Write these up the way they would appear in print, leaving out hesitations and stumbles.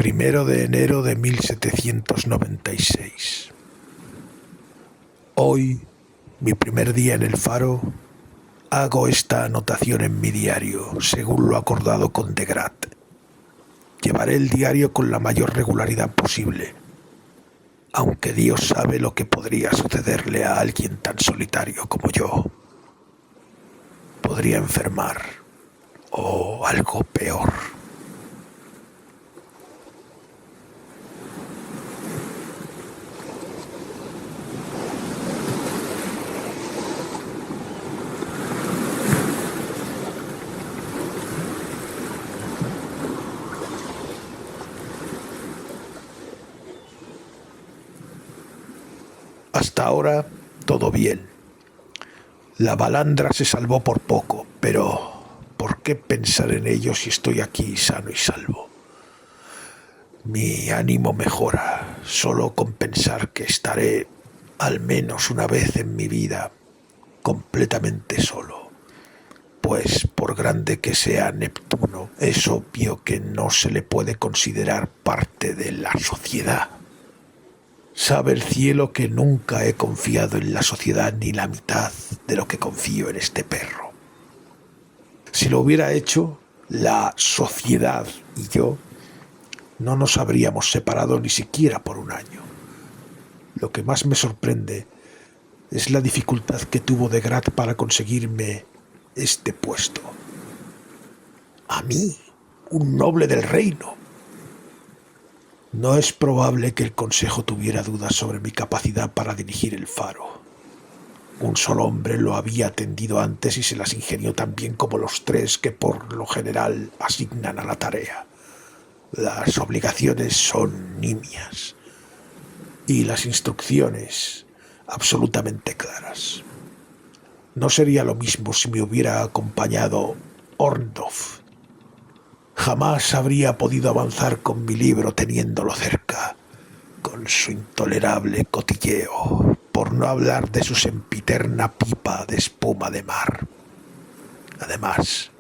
1 de enero de 1796. Hoy, mi primer día en el Faro, hago esta anotación en mi diario, según lo acordado con Degrat. Llevaré el diario con la mayor regularidad posible, aunque Dios sabe lo que podría sucederle a alguien tan solitario como yo. Podría enfermar, o algo peor. Hasta ahora, todo bien. La balandra se salvó por poco, pero ¿por qué pensar en ello si estoy aquí sano y salvo? Mi ánimo mejora solo con pensar que estaré, al menos una vez en mi vida, completamente solo. Pues por grande que sea Neptuno, es obvio que no se le puede considerar parte de la sociedad. Sabe el cielo que nunca he confiado en la sociedad ni la mitad de lo que confío en este perro. Si lo hubiera hecho, la sociedad y yo no nos habríamos separado ni siquiera por un año. Lo que más me sorprende es la dificultad que tuvo Degrat para conseguirme este puesto. A mí, un noble del reino. No es probable que el Consejo tuviera dudas sobre mi capacidad para dirigir el Faro. Un solo hombre lo había atendido antes y se las ingenió tan bien como los tres que por lo general asignan a la tarea. Las obligaciones son nimias y las instrucciones absolutamente claras. No sería lo mismo si me hubiera acompañado Orndorff. Jamás habría podido avanzar con mi libro teniéndolo cerca, con su intolerable cotilleo, por no hablar de su sempiterna pipa de espuma de mar. Además,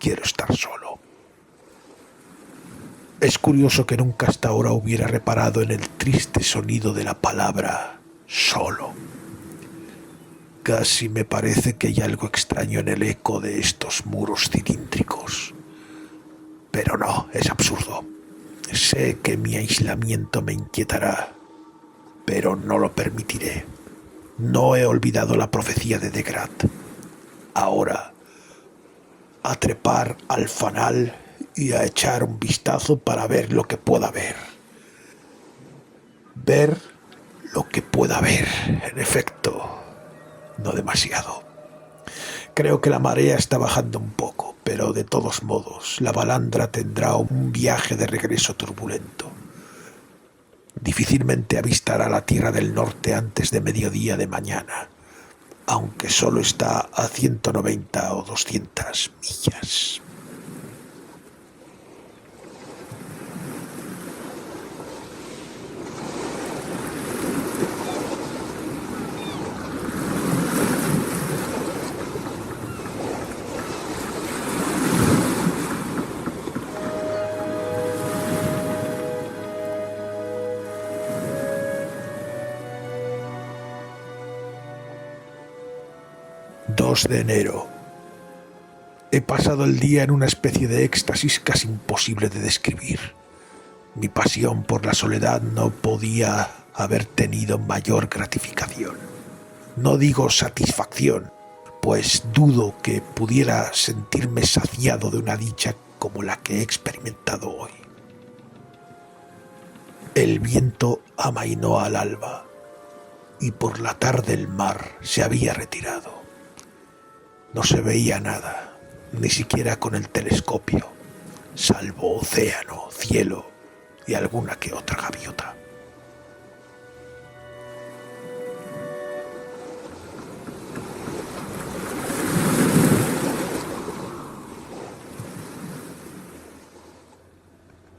quiero estar solo. Es curioso que nunca hasta ahora hubiera reparado en el triste sonido de la palabra solo. Casi me parece que hay algo extraño en el eco de estos muros cilíndricos. Pero no, es absurdo. Sé que mi aislamiento me inquietará, pero no lo permitiré. No he olvidado la profecía de Degrat. Ahora, a trepar al fanal y a echar un vistazo para ver lo que pueda ver. Ver lo que pueda ver, en efecto, no demasiado. Creo que la marea está bajando un poco, pero de todos modos, la balandra tendrá un viaje de regreso turbulento. Difícilmente avistará la tierra del norte antes de mediodía de mañana, aunque solo está a 190 o 200 millas. De enero. He pasado el día en una especie de éxtasis casi imposible de describir. Mi pasión por la soledad no podía haber tenido mayor gratificación. No digo satisfacción, pues dudo que pudiera sentirme saciado de una dicha como la que he experimentado hoy. El viento amainó al alba y por la tarde el mar se había retirado. No se veía nada, ni siquiera con el telescopio, salvo océano, cielo y alguna que otra gaviota.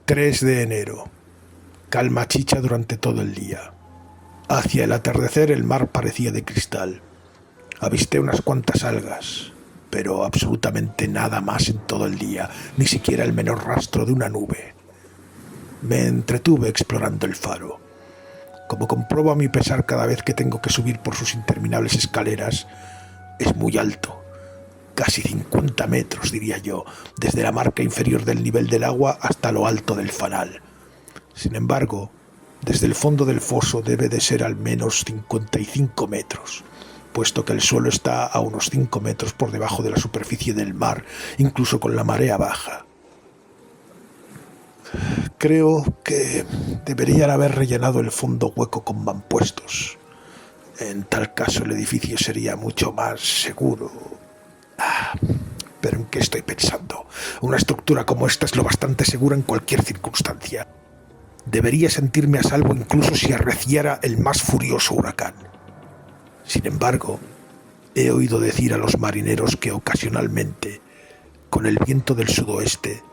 ...3 de enero... Calma chicha durante todo el día. Hacia el atardecer el mar parecía de cristal. Avisté unas cuantas algas, pero absolutamente nada más en todo el día, ni siquiera el menor rastro de una nube. Me entretuve explorando el faro. Como compruebo a mi pesar cada vez que tengo que subir por sus interminables escaleras, es muy alto, casi 50 metros, diría yo, desde la marca inferior del nivel del agua hasta lo alto del fanal. Sin embargo, desde el fondo del foso debe de ser al menos 55 metros, puesto que el suelo está a unos 5 metros por debajo de la superficie del mar, incluso con la marea baja. Creo que deberían haber rellenado el fondo hueco con mampuestos. En tal caso el edificio sería mucho más seguro. Pero ¿en qué estoy pensando? Una estructura como esta es lo bastante segura en cualquier circunstancia. Debería sentirme a salvo incluso si arreciara el más furioso huracán. Sin embargo, he oído decir a los marineros que ocasionalmente, con el viento del sudoeste,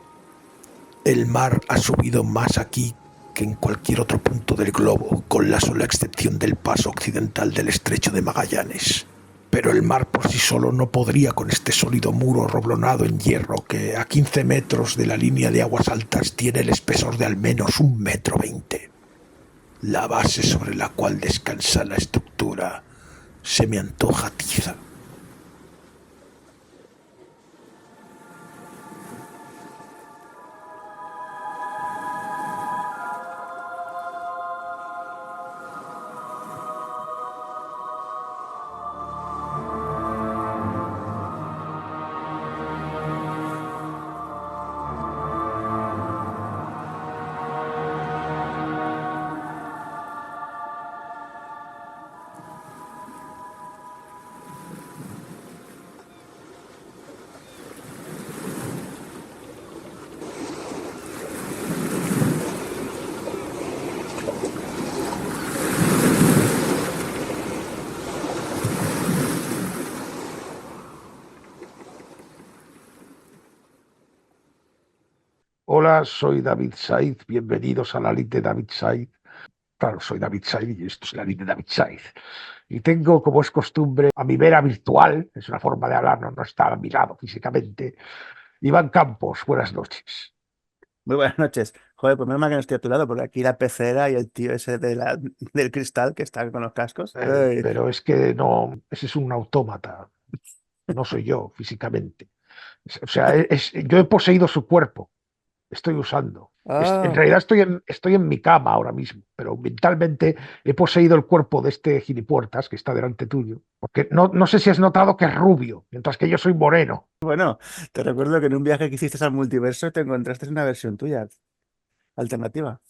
el mar ha subido más aquí que en cualquier otro punto del globo, con la sola excepción del paso occidental del estrecho de Magallanes. Pero el mar por sí solo no podría con este sólido muro roblonado en hierro que a 15 metros de la línea de aguas altas tiene el espesor de al menos 1,20 m. La base sobre la cual descansa la estructura se me antoja tiza. Hola, soy David Said. Bienvenidos a la lid de David Said. Claro, soy David Said y esto es la lid de David Said. Y tengo, como es costumbre, a mi vera virtual, es una forma de hablar, no está a mi lado físicamente, Iván Campos. Buenas noches. Muy buenas noches. Joder, pues menos mal que no estoy a tu lado, porque aquí la pecera y el tío ese del cristal que está con los cascos. Ay. Pero es que no, ese es un autómata, no soy yo físicamente. O sea, yo he poseído su cuerpo, estoy usando. En Ah, realidad estoy en mi cama ahora mismo, pero mentalmente he poseído el cuerpo de este gilipuertas que está delante tuyo. Porque no sé si has notado que es rubio, mientras que yo soy moreno. bueno, te recuerdo que en un viaje que hiciste al multiverso te encontraste una versión tuya, alternativa.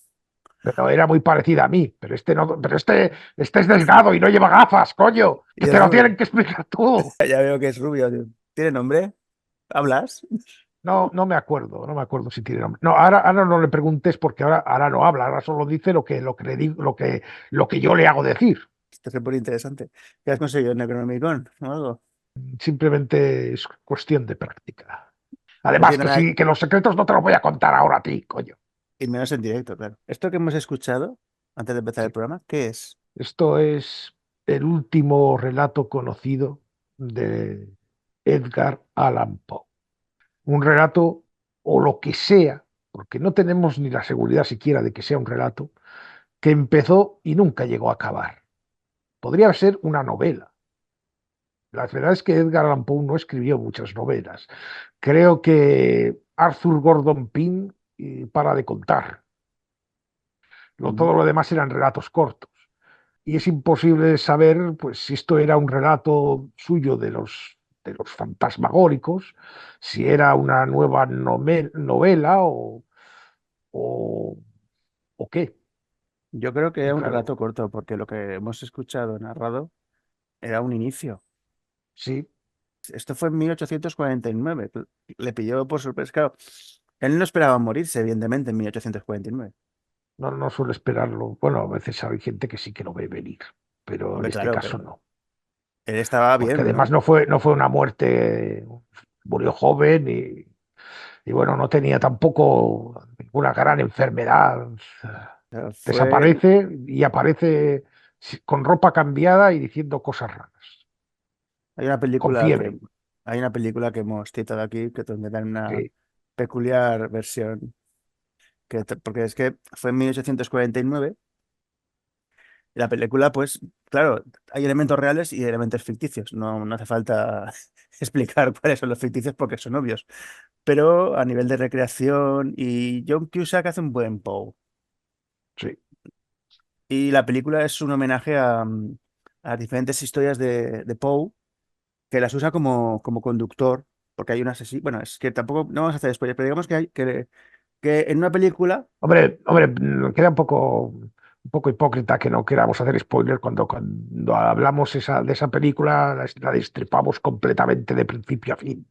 Pero era muy parecida a mí. Pero este no, pero este es delgado y no lleva gafas, coño. Que Y es te lo rubio. tienen que explicar todo. Ya veo que es rubio, tío. ¿Tiene nombre? ¿Hablas? No me acuerdo, no me acuerdo si tiene nombre. No, ahora no le preguntes porque ahora no habla, ahora solo dice lo que le digo, lo que yo le hago decir. Esto es muy interesante. ¿Qué has conseguido? ¿Un Necronomicon o algo? Simplemente es cuestión de práctica. No Además, tiene que nada, sí, que los secretos no te los voy a contar ahora a ti, coño. y menos en directo, claro. Esto que hemos escuchado antes de empezar el Sí. programa, ¿qué es? Esto es el último relato conocido de Edgar Allan Poe. Un relato o lo que sea, porque no tenemos ni la seguridad siquiera de que sea un relato, que empezó y nunca llegó a acabar. Podría ser una novela. La verdad es que Edgar Allan Poe no escribió muchas novelas. Creo que Arthur Gordon Pym para de contar. Ujú. Todo lo demás eran relatos cortos. Y es imposible saber pues, si esto era un relato suyo de los fantasmagóricos, si era una nueva novela o, o qué. Yo creo que Y es un claro, relato corto, porque lo que hemos escuchado narrado era un inicio. sí, Esto fue en 1849. Le pilló por sorpresa. Claro, él no esperaba morirse, evidentemente, en 1849. no suele esperarlo. Bueno, a veces hay gente que sí que lo ve venir, pero en Hombre, este claro, caso pero no. él estaba Porque bien, además ¿no? no fue una muerte, murió joven y bueno, no tenía tampoco ninguna gran enfermedad. O sea, Desaparece y aparece con ropa cambiada y diciendo cosas raras. hay una Con película que, fiebre. hay una película que hemos citado aquí que donde dan una Sí, peculiar versión porque es que fue en 1849 y la película, pues, claro, hay elementos reales y elementos ficticios. No hace falta explicar cuáles son los ficticios porque son obvios. Pero a nivel de recreación y John Cusack hace un buen Poe. Sí. Y la película es un homenaje a diferentes historias de Poe que las usa como conductor, porque hay un asesino. Bueno, es que tampoco, no vamos a hacer spoiler, pero digamos que en una película, Hombre, queda un poco hipócrita que no queramos hacer spoiler cuando hablamos de esa película, la destripamos completamente de principio a fin.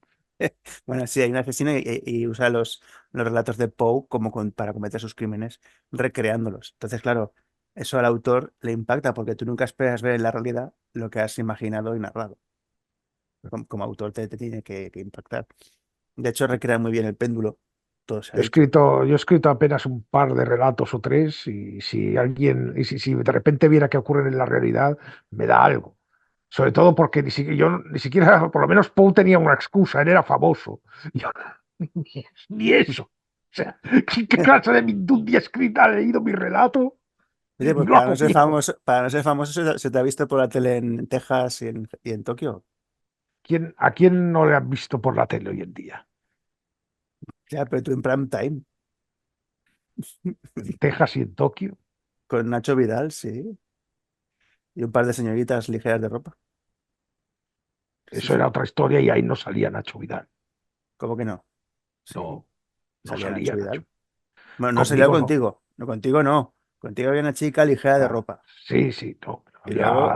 bueno, sí, hay un asesino y usa los relatos de Poe para cometer sus crímenes, recreándolos. Entonces, claro, eso al autor le impacta porque tú nunca esperas ver en la realidad lo que has imaginado y narrado. Como autor te tiene que impactar. De hecho, recrea muy bien el péndulo, todo se ha dicho. Yo he escrito apenas un par de relatos o tres y si de repente viera que ocurren en la realidad, me da algo. Sobre todo porque yo ni siquiera, por lo menos Poe tenía una excusa, él era famoso. Yo, ni eso. O sea, ¿qué clase de mindundi escrita ha leído mi relato? Oye, pues No hago tiempo. para no ser famoso, se te ha visto por la tele en Texas y en Tokio. ¿A quién no le han visto por la tele hoy en día? Ya, pero tú en prime time, En Texas y en Tokio. con Nacho Vidal, sí. Y un par de señoritas ligeras de ropa. Sí, Eso era sí. otra historia y ahí no salía Nacho Vidal. ¿Cómo que no? Sí, No, no salía Nacho salía Nacho. Vidal. Bueno, no salía Conmigo no. contigo. No, contigo no. Contigo había una chica ligera de Ah, ropa. sí, sí, no. Y luego,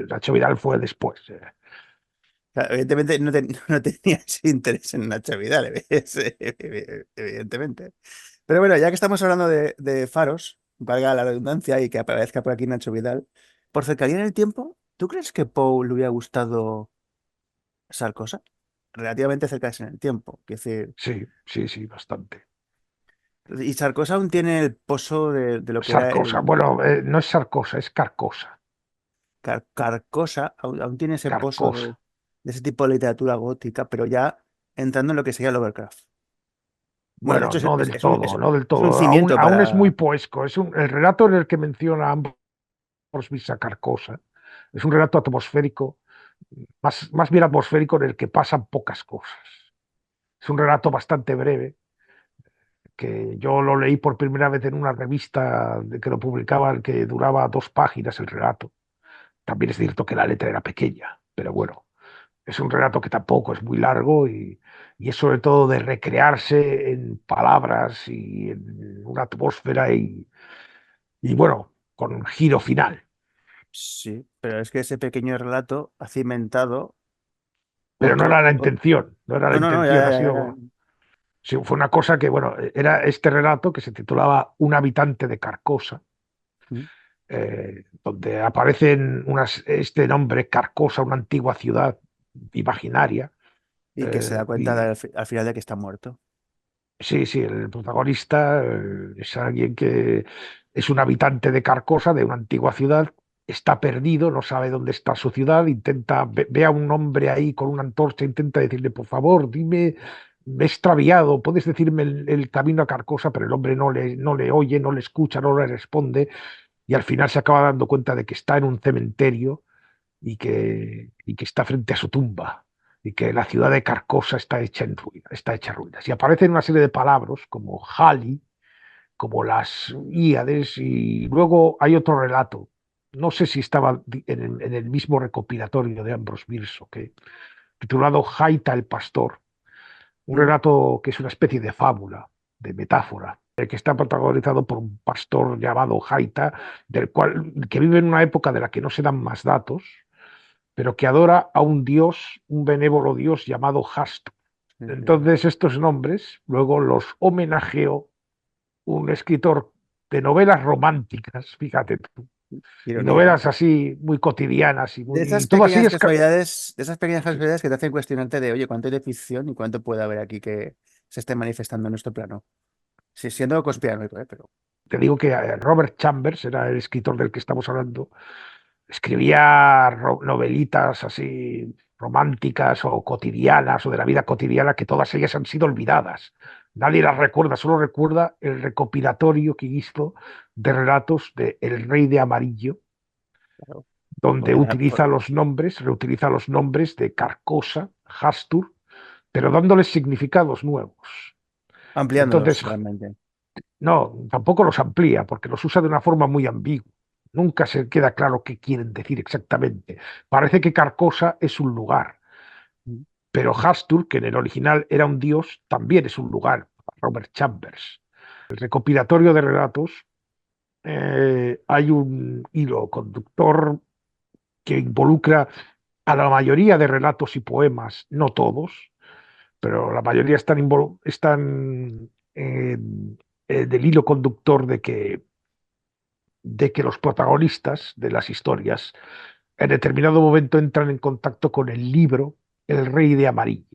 Nacho Vidal fue después. claro, evidentemente no tenías interés en Nacho Vidal, evidentemente. Pero bueno, ya que estamos hablando de faros, valga la redundancia y que aparezca por aquí Nacho Vidal, por cercanía en el tiempo, ¿tú crees que Poe le hubiera gustado Sarkozy? Relativamente cerca en el tiempo. Es decir, Sí, sí, sí, bastante. y Sarkozy aún tiene el pozo de lo que era Sarcosa, el bueno, no es Sarcosa, es Carcosa. Carcosa, aún tiene ese pozo de Carcosa. ese tipo de literatura gótica, pero ya entrando en lo que sería Lovecraft. Bueno, de Bueno, hecho, no del todo, no del es un todo. cimiento Aún es muy para. poesco. El relato en el que menciona a ambos a Carcosa. Es un relato atmosférico, más bien atmosférico en el que pasan pocas cosas. Es un relato bastante breve, que yo lo leí por primera vez en una revista que lo publicaban, que duraba 2 páginas el relato. También es cierto que la letra era pequeña, pero bueno, es un relato que tampoco es muy largo y es sobre todo de recrearse en palabras y en una atmósfera y bueno, con giro final. Sí, pero es que ese pequeño relato ha cimentado Pero no era la otro. intención, no era la No, no, no, ya, intención, ha ya, ya, ya. sido, sí, fue una cosa que, bueno, era este relato que se titulaba Un habitante de Carcosa, Mm. donde aparecen este nombre, Carcosa, una antigua ciudad imaginaria. Y que se da cuenta Y al final de que está muerto. sí, sí, el protagonista es alguien que es un habitante de Carcosa, de una antigua ciudad, está perdido, no sabe dónde está su ciudad, ve a un hombre ahí con una antorcha, intenta decirle, por favor, dime, me he extraviado, puedes decirme el camino a Carcosa, pero el hombre no le oye, no le escucha, no le responde, y al final se acaba dando cuenta de que está en un cementerio y que está frente a su tumba y que la ciudad de Carcosa está hecha ruinas. Y aparecen una serie de palabras como Hali, como las Íades, y luego hay otro relato. No sé si estaba en el mismo recopilatorio de Ambrose Bierce, titulado Jaita el Pastor, un Mm. relato que es una especie de fábula, de metáfora, que está protagonizado por un pastor llamado Jaita, que vive en una época de la que no se dan más datos, pero que adora a un dios, un benévolo dios llamado Hastu. Sí, sí. Entonces estos nombres luego los homenajeó un escritor de novelas románticas, fíjate tú, y Ironía, ¿eh? novelas así muy cotidianas De y esas todo así pequeñas es... casualidades, de esas pequeñas Sí, casualidades que te hacen cuestionarte de, oye, ¿cuánto hay de ficción y cuánto puede haber aquí que se esté manifestando en nuestro plano? Sí, siendo conspiranoico, ¿eh? Pero. te digo que Robert Chambers era el escritor del que estamos hablando, escribía novelitas así románticas o cotidianas o de la vida cotidiana que todas ellas han sido olvidadas. Nadie las recuerda, solo recuerda el recopilatorio que hizo de relatos de El Rey de Amarillo, Claro. donde Porque utiliza los nombres, reutiliza los nombres de Carcosa, Hastur, pero dándoles significados nuevos. ampliándolos Entonces, realmente. no, tampoco los amplía, porque los usa de una forma muy ambigua. Nunca se queda claro qué quieren decir exactamente. Parece que Carcosa es un lugar, Mm. pero Hastur, que en el original era un dios, también es un lugar, para Robert Chambers. El recopilatorio de relatos, hay un hilo conductor que involucra a la mayoría de relatos y poemas, no todos, pero la mayoría están del hilo conductor de que los protagonistas de las historias en determinado momento entran en contacto con el libro El Rey de Amarillo.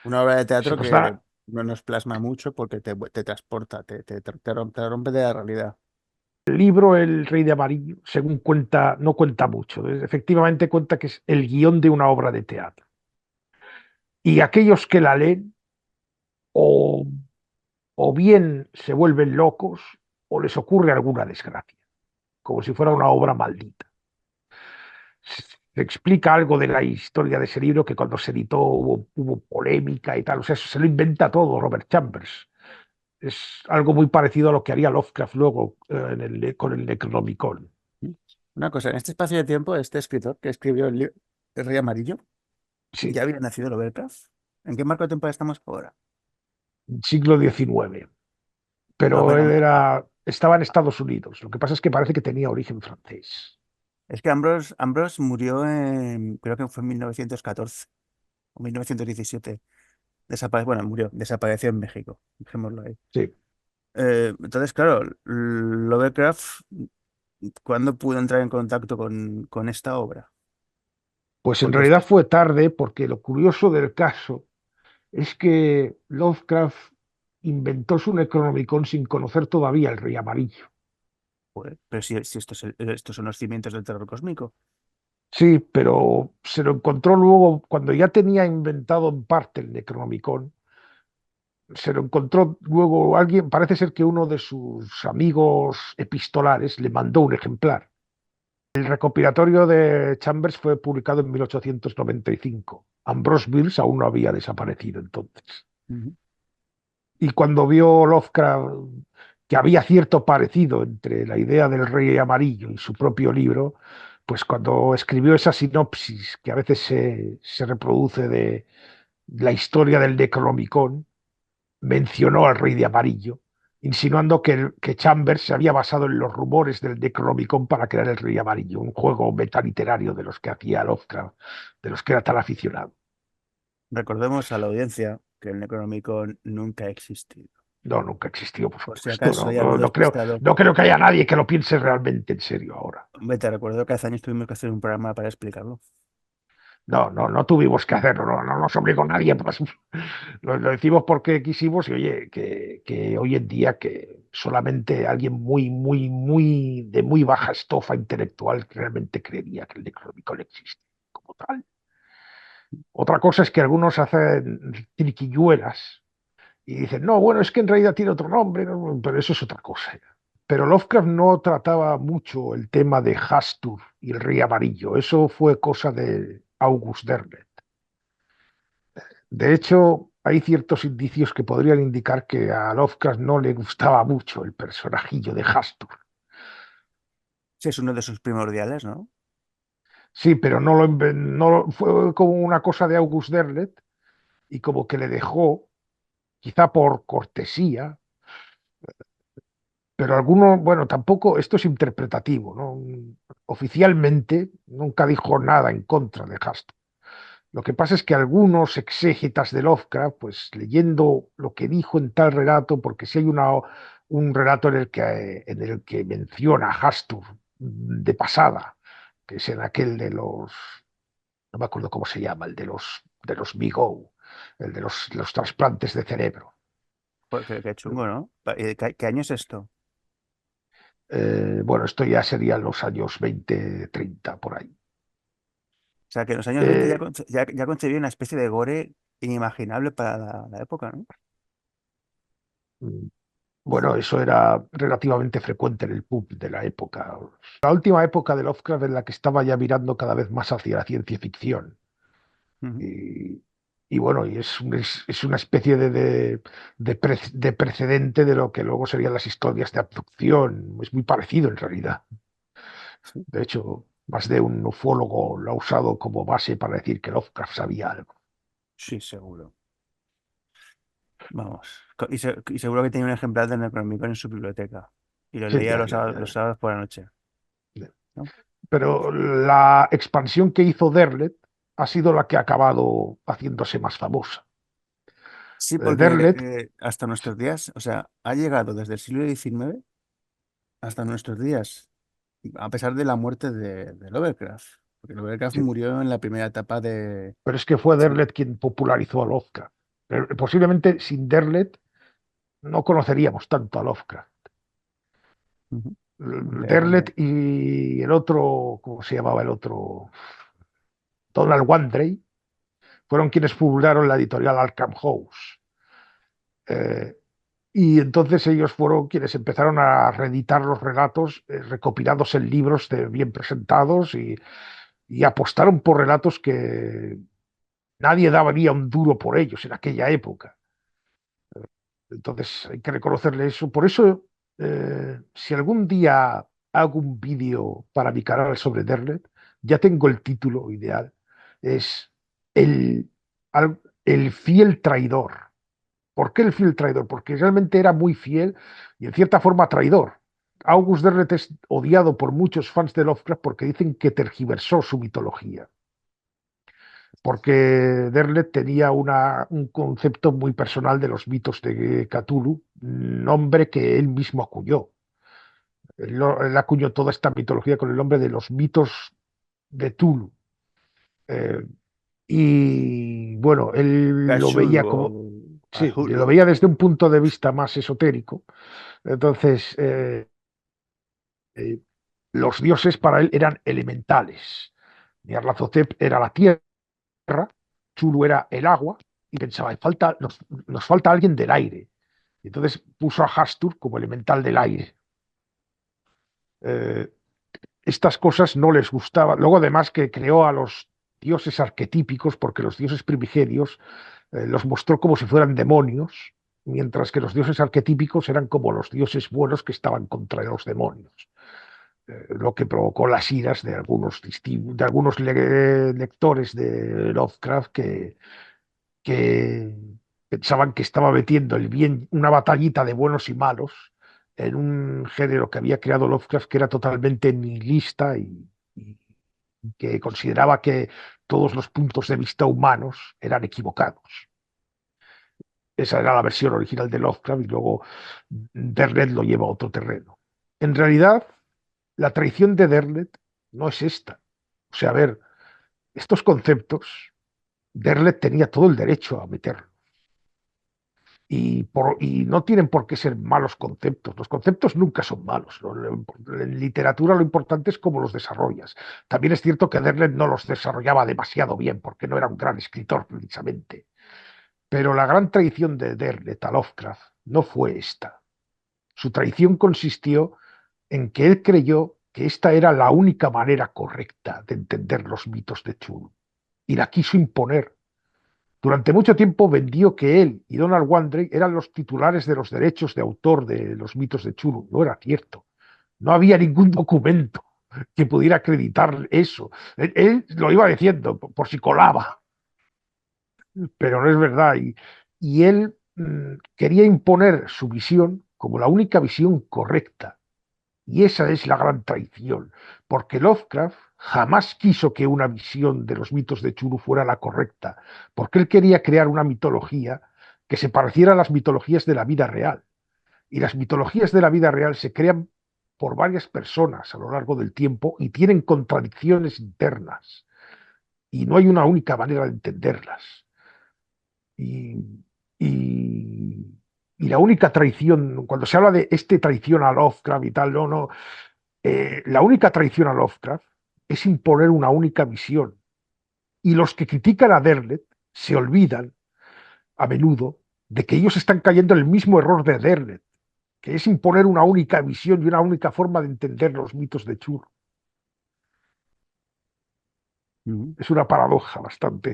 Una obra de Se teatro nos que da no nos plasma mucho porque te transporta, te rompe de la realidad. el libro El Rey de Amarillo, según cuenta, no cuenta mucho, efectivamente cuenta que es el guión de una obra de teatro. Y aquellos que la leen o, o bien se vuelven locos o les ocurre alguna desgracia, como si fuera una obra maldita. Se explica algo de la historia de ese libro que cuando se editó hubo polémica y tal, o sea, eso se lo inventa todo Robert Chambers. Es algo muy parecido a lo que haría Lovecraft luego con el Necronomicon. ¿Mm? Una cosa, en este espacio de tiempo, este escritor que escribió El Rey Amarillo, Sí, ¿ya había nacido Lovecraft? ¿En qué marco temporal estamos ahora? siglo XIX. Ah, Pero él bueno, estaba en Estados Unidos. Lo que pasa es que parece que tenía origen francés. es que Ambrose murió creo que fue en 1914 o 1917. Bueno, murió, desapareció en México, dejémoslo ahí. Sí. Entonces, claro, Lovecraft, ¿cuándo pudo entrar en contacto con esta obra? Pues en Porque realidad fue tarde porque lo curioso del caso es que Lovecraft inventó su Necronomicon sin conocer todavía el Rey Amarillo. joder, pero si estos son los cimientos del terror cósmico. Sí, pero se lo encontró luego, cuando ya tenía inventado en parte el Necronomicon, se lo encontró luego alguien, parece ser que uno de sus amigos epistolares le mandó un ejemplar. El recopilatorio de Chambers fue publicado en 1895. Ambrose Bierce aún no había desaparecido entonces. Ujú. Y cuando vio Lovecraft que había cierto parecido entre la idea del Rey Amarillo y su propio libro, pues cuando escribió esa sinopsis que a veces se reproduce de la historia del Necronomicon, mencionó al Rey de Amarillo, insinuando que Chambers se había basado en los rumores del Necronomicon para crear el Rey Amarillo, un juego metaliterario de los que hacía Lovecraft, de los que era tan aficionado. Recordemos a la audiencia que el Necronomicon nunca ha existido. No, nunca existió, por Por si supuesto. acaso No, hay algún no, despistado. no creo que haya nadie que lo piense realmente en serio ahora. Hombre, te recuerdo que hace años tuvimos que hacer un programa para explicarlo. No, no, no tuvimos que hacerlo, no, no nos obligó nadie. Pues, lo decimos porque quisimos y oye, que hoy en día que solamente alguien de muy baja estofa intelectual realmente creería que el Necronomicon existe como tal. Otra cosa es que algunos hacen triquilluelas y dicen, no, bueno, es que en realidad tiene otro nombre, ¿no? Pero eso es otra cosa. Pero Lovecraft no trataba mucho el tema de Hastur y el Rey Amarillo. Eso fue cosa de August Derleth. De hecho, hay ciertos indicios que podrían indicar que a Lovecraft no le gustaba mucho el personajillo de Hastur. Sí, es uno de sus primordiales, ¿no? Sí, pero fue como una cosa de August Derleth y como que le dejó, quizá por cortesía, pero algunos, bueno, tampoco, esto es interpretativo, ¿no? Oficialmente nunca dijo nada en contra de Hastur. Lo que pasa es que algunos exégetas de Lovecraft, pues leyendo lo que dijo en tal relato, porque si hay un relato en el que menciona a Hastur de pasada, que es en aquel no me acuerdo cómo se llama, el de los Migou, el de los trasplantes de cerebro. Pues qué chungo, ¿no? ¿Qué año es esto? Bueno, esto ya serían los años 20, 30, por ahí. O sea, que en los años 20 Eh, ya concebía una especie de gore inimaginable para la época, ¿no? Mm, Bueno, eso era relativamente frecuente en el pulp de la época. La última época de Lovecraft en la que estaba ya mirando cada vez más hacia la ciencia ficción. Ujú. Y, y bueno, y es una especie de precedente de lo que luego serían las historias de abducción. Es muy parecido en realidad. Sí, De hecho, más de un ufólogo lo ha usado como base para decir que Lovecraft sabía algo. sí, seguro. Vamos. Y seguro que tenía un ejemplar de Necronomicon en su biblioteca. Y lo Sí, leía ya, ya, los ya. sábados por la noche, ¿no? Pero la expansión que hizo Derlet ha sido la que ha acabado haciéndose más famosa. Sí, porque Derlet, hasta nuestros días, o sea, ha llegado desde el siglo XIX hasta nuestros días, a pesar de la muerte de Lovecraft. Porque Lovecraft sí, murió en la primera etapa de... pero es que fue Sí. Derlet quien popularizó a Lovecraft. Posiblemente sin Derlet no conoceríamos tanto a Lovecraft. Ujú. Derlet y el otro, ¿cómo se llamaba el otro? Donald Wandrei, fueron quienes fundaron la editorial Arkham House. Eh, y entonces ellos fueron quienes empezaron a reeditar los relatos recopilados en libros bien presentados y apostaron por relatos que nadie daría un duro por ellos en aquella época. Entonces hay que reconocerle eso. Por eso, si algún día hago un vídeo para mi canal sobre Derlet, ya tengo el título ideal. Es el, el fiel traidor. ¿Por qué el fiel traidor? Porque realmente era muy fiel y en cierta forma traidor. August Derlet es odiado por muchos fans de Lovecraft porque dicen que tergiversó su mitología. Porque Derlet tenía un concepto muy personal de los mitos de Cthulhu, nombre que él mismo acuñó. Él acuñó toda esta mitología con el nombre de los mitos de Tulu. Eh, y bueno, él lo Cthulhu veía como, o sí, lo Cthulhu. veía desde un punto de vista más esotérico. Entonces, eh, los dioses para él eran elementales. Nyarlathotep era la tierra, Chulu era el agua, y pensaba, nos falta alguien del aire. Y entonces puso a Hastur como elemental del aire. Eh, estas cosas no les gustaban. Luego, además, que creó a los dioses arquetípicos, porque los dioses primigenios los mostró como si fueran demonios, mientras que los dioses arquetípicos eran como los dioses buenos que estaban contra los demonios. Lo que provocó las iras de algunos lectores de Lovecraft que pensaban que estaba metiendo el bien, una batallita de buenos y malos en un género que había creado Lovecraft que era totalmente nihilista y que consideraba que todos los puntos de vista humanos eran equivocados. Esa era la versión original de Lovecraft y luego Derlet lo lleva a otro terreno. En realidad, la traición de Derlet no es esta. O sea, a ver, estos conceptos, Derlet tenía todo el derecho a meterlos. Y no tienen por qué ser malos conceptos. Los conceptos nunca son malos. En literatura lo importante es cómo los desarrollas. También es cierto que Derlet no los desarrollaba demasiado bien porque no era un gran escritor precisamente. Pero la gran traición de Derlet a Lovecraft no fue esta. Su traición consistió en que él creyó que esta era la única manera correcta de entender los mitos de Cthulhu y la quiso imponer. Durante mucho tiempo vendió que él y Donald Wandrei eran los titulares de los derechos de autor de los mitos de Chulu. No era cierto. No había ningún documento que pudiera acreditar eso. Él lo iba diciendo por si colaba, pero no es verdad. Y él quería imponer su visión como la única visión correcta. Y esa es la gran traición, porque Lovecraft jamás quiso que una visión de los mitos de Chulu fuera la correcta, porque él quería crear una mitología que se pareciera a las mitologías de la vida real. Y las mitologías de la vida real se crean por varias personas a lo largo del tiempo y tienen contradicciones internas. Y no hay una única manera de entenderlas. Y, y, y la única traición, cuando se habla de este traición a Lovecraft y tal, no, no, la única traición a Lovecraft es imponer una única visión. Y los que critican a Derlet se olvidan a menudo de que ellos están cayendo en el mismo error de Dernet, que es imponer una única visión y una única forma de entender los mitos de Chur. Ujú. Es una paradoja bastante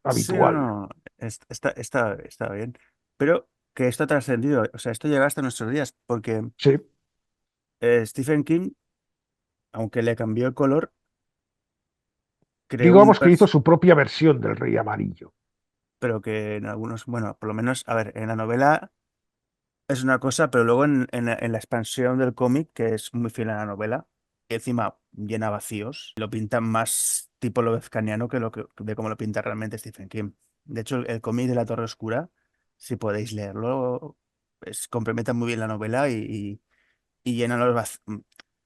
Sí, no, habitual. no, está bien. Pero que esto ha trascendido, o sea, esto llega hasta nuestros días, porque Sí, Stephen King, aunque le cambió el color, creó un digamos que hizo su propia versión del Rey Amarillo. pero que en algunos, bueno, por lo menos, a ver, en la novela es una cosa, pero luego en la expansión del cómic, que es muy fiel a la novela, y encima llena vacíos, lo pintan más tipo Lovecraftiano que de cómo lo pinta realmente Stephen King. De hecho, el cómic de la Torre Oscura, si podéis leerlo, complementa muy bien la novela y llena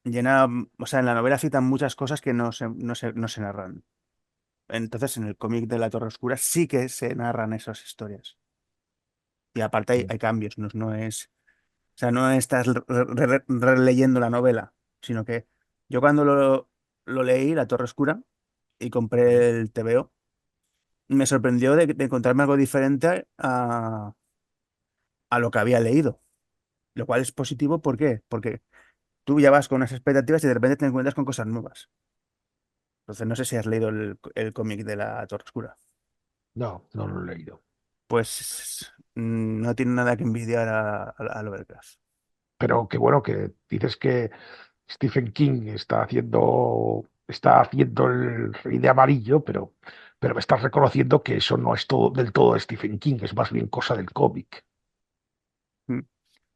llena, o sea, en la novela citan muchas cosas que no se narran. Entonces, en el cómic de la Torre Oscura sí que se narran esas historias. Y aparte hay cambios, no es. O sea, no estás releyendo la novela, sino que yo cuando lo leí, La Torre Oscura, y compré el TVO, me sorprendió de encontrarme algo diferente a lo que había leído, lo cual es positivo. ¿Por qué? Porque tú ya vas con unas expectativas y de repente te encuentras con cosas nuevas. Entonces, no sé si has leído el cómic de La Torre Oscura. No, no lo he leído. Pues no tiene nada que envidiar a Lovecraft. Pero qué bueno que dices que Stephen King está haciendo el Rey de Amarillo, pero me estás reconociendo que eso no es todo del todo de Stephen King, es más bien cosa del cómic. Mm.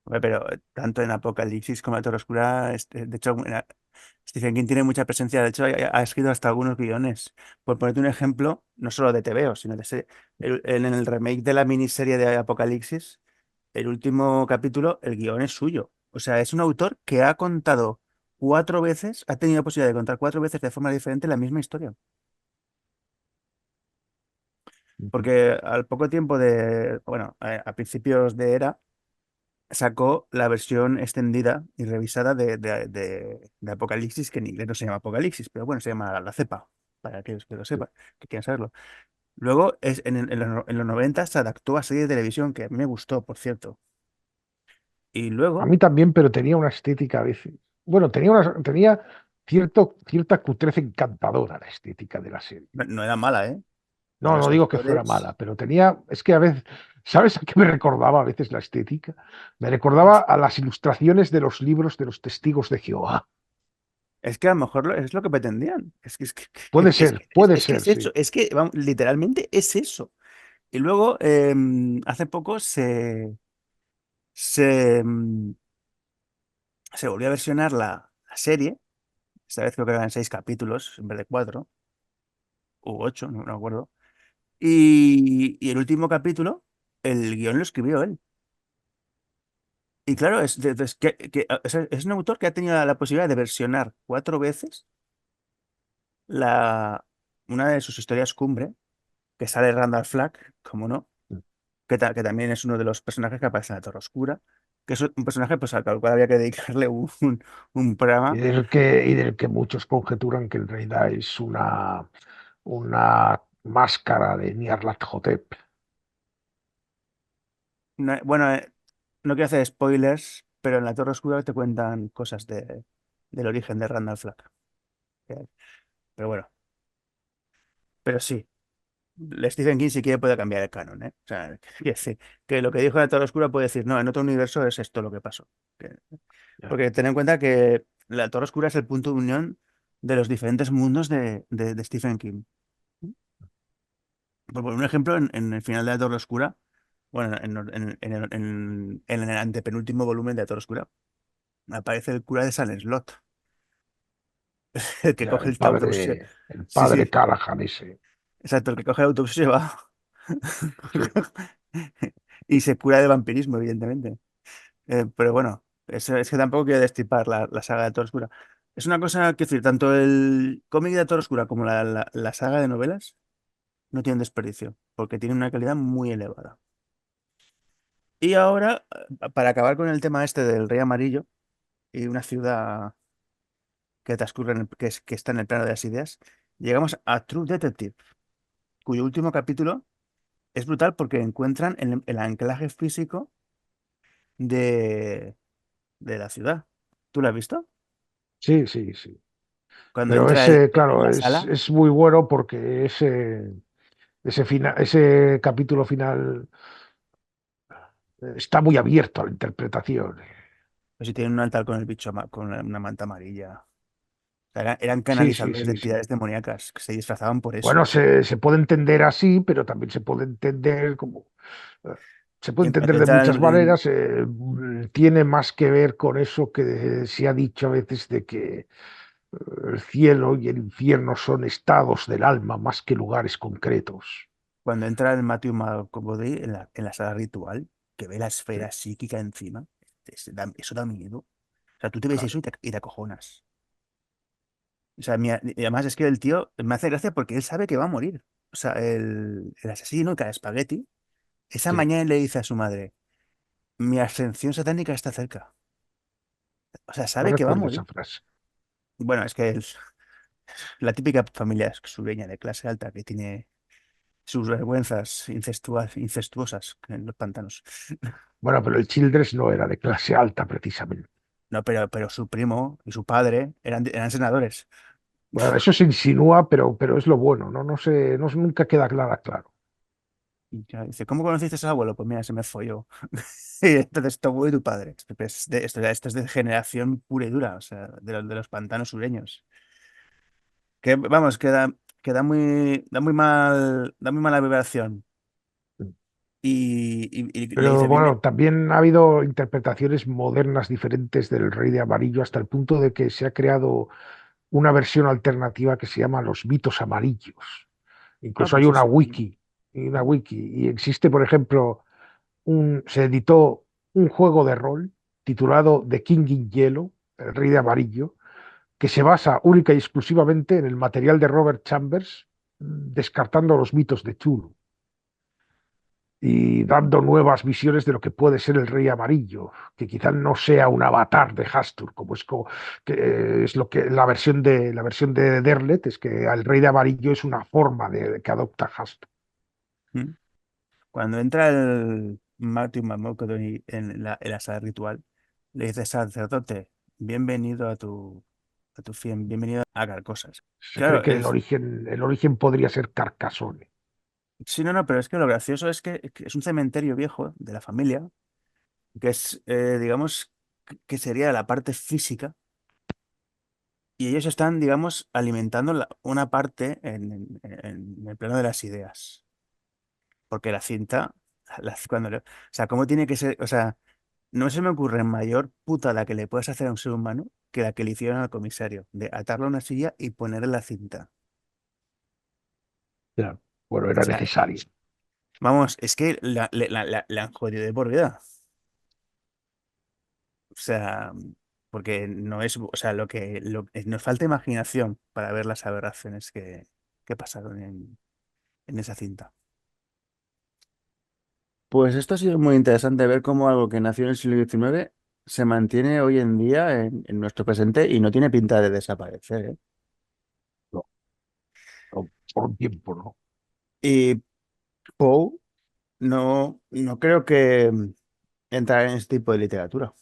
Hombre, pero tanto en Apocalipsis como en La Torre Oscura, de hecho, Stephen King tiene mucha presencia. De hecho, ha escrito hasta algunos guiones. Por ponerte un ejemplo, no solo de TVO, sino en el remake de la miniserie de Apocalipsis, el último capítulo, el guión es suyo. O sea, es un autor que ha contado 4 veces, ha tenido la posibilidad de contar 4 veces de forma diferente la misma historia. Porque al poco tiempo bueno, a principios de era, sacó la versión extendida y revisada de Apocalipsis, que en inglés no se llama Apocalipsis, pero bueno, se llama La Cepa, para aquellos que lo sepan, que quieran saberlo. Luego, en los 90 se adaptó a serie de televisión, que a mí me gustó, por cierto. Y A luego, mí también, pero tenía una estética a veces. Bueno, tenía cierta cutrez encantadora la estética de la serie. no era mala, ¿eh? No, Los no digo que fuera autores, mala, pero es que a veces, ¿sabes a qué me recordaba a veces la estética? Me recordaba a las ilustraciones de los libros de los testigos de Jehová. es que a lo mejor es lo que pretendían. Puede Es que ser, es eso, sí. es que vamos, literalmente es eso. Y luego, hace poco se, em, se volvió a versionar la serie. Esta vez creo que eran 6 capítulos en vez de 4 u 8, no me acuerdo. Y el último capítulo, el guión lo escribió él. Y claro, o sea, es un autor que ha tenido la posibilidad de versionar 4 veces la, una de sus historias cumbre, que sale Randall Flagg, como no, que también es uno de los personajes que aparece en la Torre Oscura, que es un personaje pues, al cual había que dedicarle un programa. Y del que muchos conjeturan que en realidad es una máscara de Nyarlathotep. Bueno, no quiero hacer spoilers, pero en la Torre Oscura te cuentan cosas del origen de Randall Flagg. que- Pero bueno, pero sí, Stephen King si quiere puede cambiar el canon, ¿eh? O sea, quiere decir que lo que dijo en la Torre Oscura puede decir, no, en otro universo es esto lo que pasó. Ya. Porque ten en cuenta que la Torre Oscura es el punto de unión de los diferentes mundos de Stephen King. Por poner un ejemplo, en el final de la Torre Oscura, bueno, en el antepenúltimo volumen de la Torre Oscura, aparece el cura de San Slot, el que Ya, coge el autobús. el Sí, padre sí, Callahan ese. exacto, el que coge el autobús y se va. Sí. Y se cura de vampirismo, evidentemente. Pero bueno, es que tampoco quiero destripar la saga de Torre Oscura. Es una cosa que decir, tanto el cómic de Torre Oscura como la saga de novelas no tienen desperdicio, porque tienen una calidad muy elevada. Y ahora, para acabar con el tema este del Rey Amarillo y una ciudad que transcurre que está en el plano de las ideas, llegamos a True Detective, cuyo último capítulo es brutal porque encuentran el anclaje físico de, de la ciudad. ¿Tú lo has visto? Sí, sí, sí. Cuando Pero entra ese, en claro, la sala, es muy bueno porque ese capítulo final está muy abierto a la interpretación. pues si tienen un altar con el bicho, con una manta amarilla. O sea, eran Sí, sí, canalizadores de sí, sí. entidades demoníacas que se disfrazaban por eso. Bueno, se puede entender así, pero también se puede entender como... eh, Se puede Y entender cuando de entra muchas maneras. Tiene más que ver con eso que se ha dicho a veces de que el cielo y el infierno son estados del alma más que lugares concretos. cuando entra el Matthew McConaughey en la sala ritual, que ve la Sí, esfera psíquica encima, eso da miedo. O sea, tú te ves eso claro. y te acojonas. O sea, y además es que el tío me hace gracia porque él sabe que va a morir. O sea, el asesino, que era Spaghetti, esa Sí, mañana le dice a su madre, mi ascensión satánica está cerca. O sea, no sabe que va a recuerdo esa morir. frase. Bueno, es que la típica familia sureña de clase alta que tiene sus vergüenzas incestuosas en los pantanos. Bueno, pero el Childress no era de clase alta precisamente. No, pero su primo y su padre eran senadores. Bueno, eso se insinúa, pero es lo bueno, ¿no? No sé, no, nunca queda claro. Y ya dice, ¿cómo conociste a ese abuelo? Pues mira, se me folló. Y entonces tu abuelo y tu padre. Esto es de generación pura y dura, o sea, de los pantanos sureños. Que vamos, que da muy mala vibración. Y le Pero dice, bien, bueno, también ha habido interpretaciones modernas diferentes del Rey de Amarillo hasta el punto de que se ha creado una versión alternativa que se llama Los mitos amarillos. ah, Incluso hay pues eso. una wiki, y existe, por ejemplo, se editó un juego de rol titulado The King in Yellow, el Rey de Amarillo, que se basa única y exclusivamente en el material de Robert Chambers, descartando los mitos de Cthulhu y dando nuevas visiones de lo que puede ser el Rey Amarillo, que quizás no sea un avatar de Hastur, como que es lo que la versión de Derlet, es que el Rey de Amarillo es una forma que adopta Hastur. ¿Mm? Cuando entra el Matthew McConaughey en la sala ritual, le dice, sacerdote, bienvenido a tu fin, bienvenido a Carcosas. Se cree Claro, que el origen podría ser Carcassonne. sí, no, no, pero es que lo gracioso es que es un cementerio viejo de la familia, que es, digamos, que sería la parte física, y ellos están, digamos, alimentando una parte en el plano de las ideas. Porque la cinta, o sea, ¿cómo tiene que ser? O sea, no se me ocurre mayor putada que le puedas hacer a un ser humano que la que le hicieron al comisario, de atarlo a una silla y ponerle la cinta. Ya. Bueno, O era sea, necesario. vamos, es que la han jodido de por vida. O sea, porque no es, o sea, nos falta imaginación para ver las aberraciones que pasaron en esa cinta. Pues esto ha sido muy interesante ver cómo algo que nació en el siglo XIX se mantiene hoy en día en nuestro presente y no tiene pinta de desaparecer, ¿eh? No, no, por un tiempo, ¿no? Y Poe no creo que entrar en este tipo de literatura.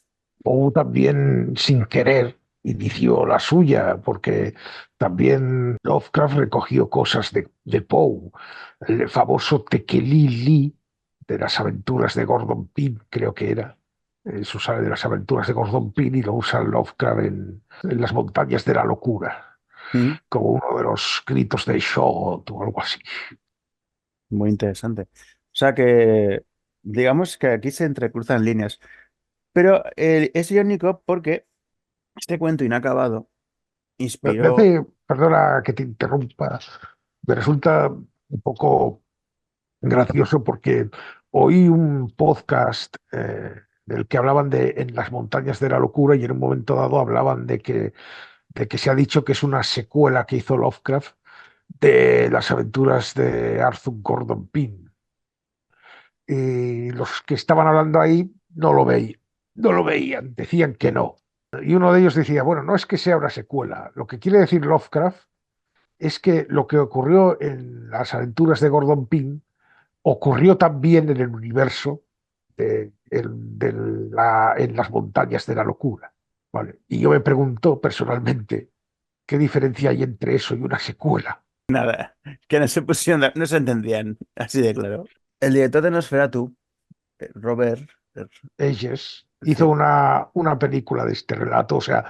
Poe también, sin querer, inició la suya, porque también Lovecraft recogió cosas de Poe. El famoso Tekelili de las aventuras de Gordon Pym, creo que era. Eso sale de las aventuras de Gordon Pym y lo usa Lovecraft en las montañas de la locura, Mm, como uno de los gritos de Shot o algo así. Muy interesante. O sea que, digamos que aquí se entrecruzan líneas. Pero es irónico porque este cuento inacabado Me inspiró. hace, perdona que te interrumpa, me resulta un poco gracioso porque oí un podcast del que hablaban de En las montañas de la locura y en un momento dado hablaban de que se ha dicho que es una secuela que hizo Lovecraft de las aventuras de Arthur Gordon Pym. Y los que estaban hablando ahí no lo veían, decían que no. Y uno de ellos decía, bueno, no es que sea una secuela, lo que quiere decir Lovecraft es que lo que ocurrió en las aventuras de Gordon Pym ocurrió también en el universo en las montañas de la locura. ¿Vale? Y yo me pregunto personalmente, ¿qué diferencia hay entre eso y una secuela? Nada, que no se pusieron, no se entendían, así de claro. El director de Nosferatu, Robert, Ellos hizo sí, una película de este relato, o sea,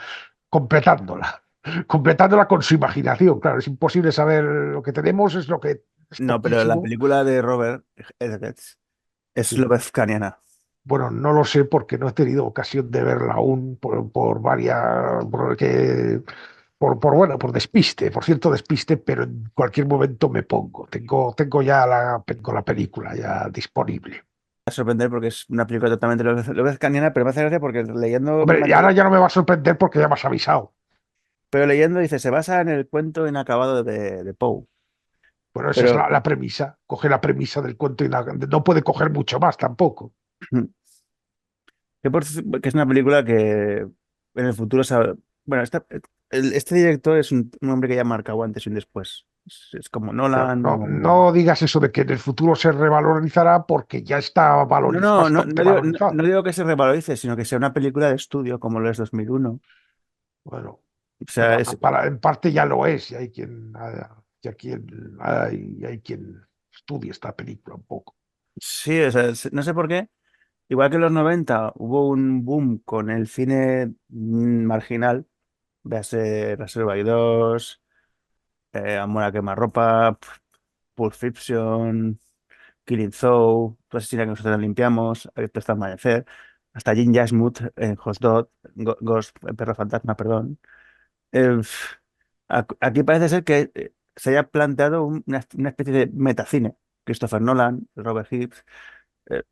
completándola, completándola con su imaginación. Claro, es imposible saber lo que tenemos, es lo que es no, pero la poquísimo. película de Robert Eggers es Sí. Lovecraftiana. Bueno, no lo sé porque no he tenido ocasión de verla aún por varias, bueno, por despiste, por cierto despiste, pero en cualquier momento me pongo. Tengo ya tengo la película ya disponible. A sorprender porque es una película totalmente Lovecraftiana, pero me hace gracia porque leyendo, Hombre, y ahora ya no me va a sorprender porque ya me has avisado. pero leyendo dice, se basa en el cuento inacabado de Poe. Bueno, esa es Pero la premisa. Coge la premisa del cuento y no puede coger mucho más tampoco. que es una película que en el futuro bueno, este director es un hombre que ya ha marcado antes y un después. Es como Pero Nolan no, o... no digas eso de que en el futuro se revalorizará porque ya está No, no, no, bastante no valorizado. digo que se revalorice, sino que sea una película de estudio como lo es 2001. Bueno, O sea, es, en parte ya lo es, y hay quien estudie esta película un poco. sí, o sea, no sé por qué. Igual que en los 90 hubo un boom con el cine marginal, véase Reservoir 2, Amor a quemarropa, Pulp Fiction, Killing Zoe, tú asesinas que nosotros limpiamos, Abierto hasta el amanecer, hasta Jim Jarmusch en Ghost, el perro fantasma, perdón. Aquí parece ser que se haya planteado una especie de metacine. Christopher Nolan, Robert Hibbs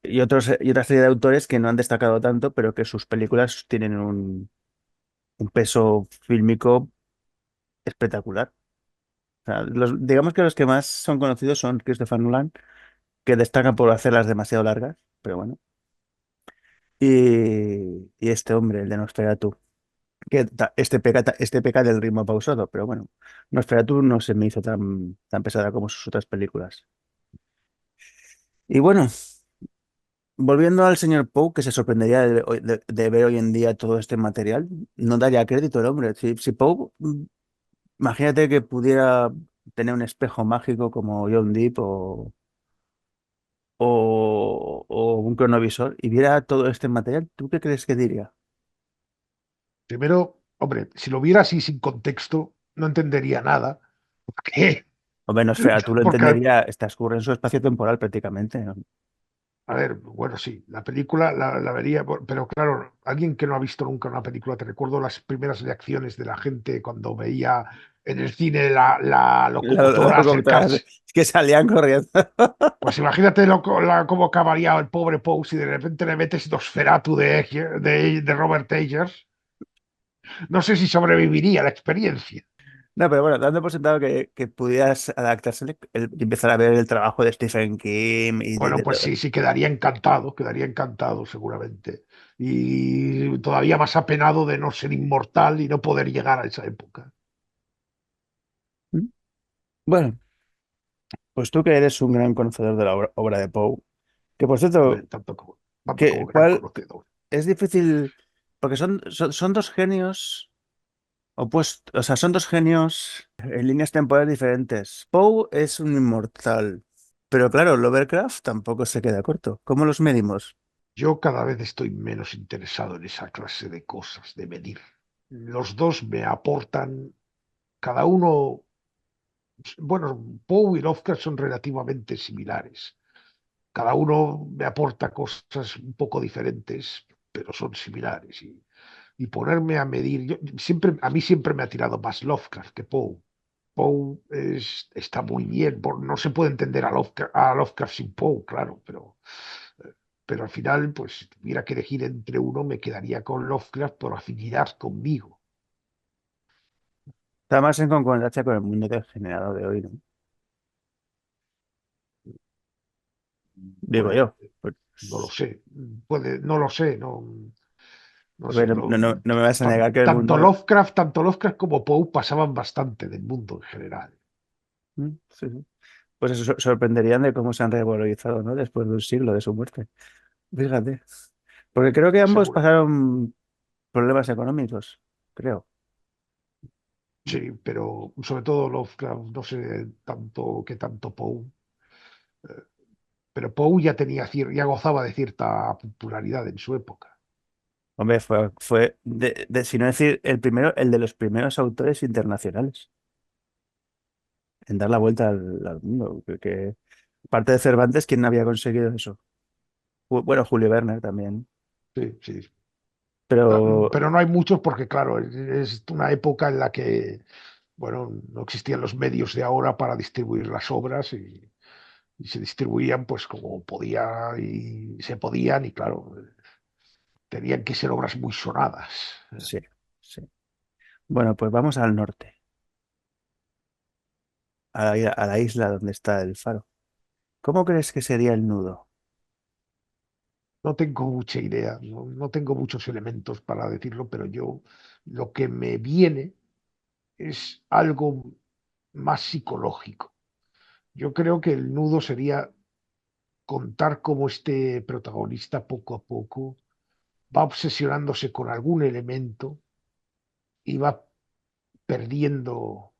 y otra serie de autores que no han destacado tanto, pero que sus películas tienen un peso fílmico espectacular. O sea, digamos que los que más son conocidos son Christopher Nolan, que destacan por hacerlas demasiado largas, pero bueno. Y este hombre, el de Nosferatu, que este peca del ritmo pausado, pero bueno, Nosferatu no se me hizo tan pesada como sus otras películas. Y bueno, volviendo al señor Poe, que se sorprendería de ver hoy en día todo este material, no daría crédito al hombre. Si Poe, imagínate que pudiera tener un espejo mágico como John Deep o un cronovisor y viera todo este material, ¿tú qué crees que diría? Primero, hombre, si lo viera así sin contexto, no entendería nada. ¿Qué? O menos fea, tú lo Porque, entendería, transcurre en su espacio temporal prácticamente, ¿no? a ver, bueno, sí, la película la vería, pero claro, alguien que no ha visto nunca una película, te recuerdo las primeras reacciones de la gente cuando veía en el cine la locomotora Computadoras acercarse. que salían corriendo. Pues imagínate cómo acabaría el pobre Poe si de repente le metes Nosferatu de Robert Eggers. No sé si sobreviviría la experiencia. No, pero bueno, dando por sentado que pudieras adaptársele y empezar a ver el trabajo de Stephen King y Bueno, de pues todo. sí, sí, quedaría encantado seguramente. Y todavía más apenado de no ser inmortal y no poder llegar a esa época. ¿Mm? Bueno, pues tú que eres un gran conocedor de la obra de Poe, que por Hombre, cierto, tanto como gran ¿cuál conocedor. es difícil? Porque son dos genios opuestos, o sea, son dos genios en líneas temporales diferentes. Poe es un inmortal, pero claro, Lovecraft tampoco se queda corto. ¿Cómo los medimos? Yo cada vez estoy menos interesado en esa clase de cosas, de medir. Los dos me aportan, cada uno, bueno, Poe y Lovecraft son relativamente similares. Cada uno me aporta cosas un poco diferentes, pero son similares. Y ponerme a medir, a mí siempre me ha tirado más Lovecraft que Poe. Poe está muy bien, no se puede entender a Lovecraft sin Poe, claro, pero al final, pues si tuviera que elegir entre uno, me quedaría con Lovecraft por afinidad conmigo. Está más en concordancia con el mundo degenerado de hoy, ¿no? Digo Bueno, yo. Pues, no lo sé, no lo sé, no, no sé, bueno, no me vas a negar que el tanto mundo. Lovecraft como Poe pasaban bastante del mundo en general. Sí, sí. Pues eso sorprenderían de cómo se han revalorizado, ¿no? Después de un siglo de su muerte. Fíjate. Porque creo que ambos Seguro. pasaron problemas económicos, creo. Sí, pero sobre todo Lovecraft, no sé tanto que tanto Poe, pero Poe ya ya gozaba de cierta popularidad en su época. Hombre, fue si no decir, el primero, el de los primeros autores internacionales en dar la vuelta al mundo. Que parte de Cervantes, ¿quién había conseguido eso? Bueno, Julio Verne también. Sí, sí. Pero Pero no hay muchos porque, claro, es una época en la que, bueno, no existían los medios de ahora para distribuir las obras y se distribuían pues como podía y se podían y, claro, tenían que ser obras muy sonadas. sí, sí. Bueno, pues vamos al norte, a la isla donde está el faro. ¿Cómo crees que sería el nudo? No tengo mucha idea, no tengo muchos elementos para decirlo, pero yo lo que me viene es algo más psicológico. Yo creo que el nudo sería contar cómo este protagonista poco a poco va obsesionándose con algún elemento y va perdiendo,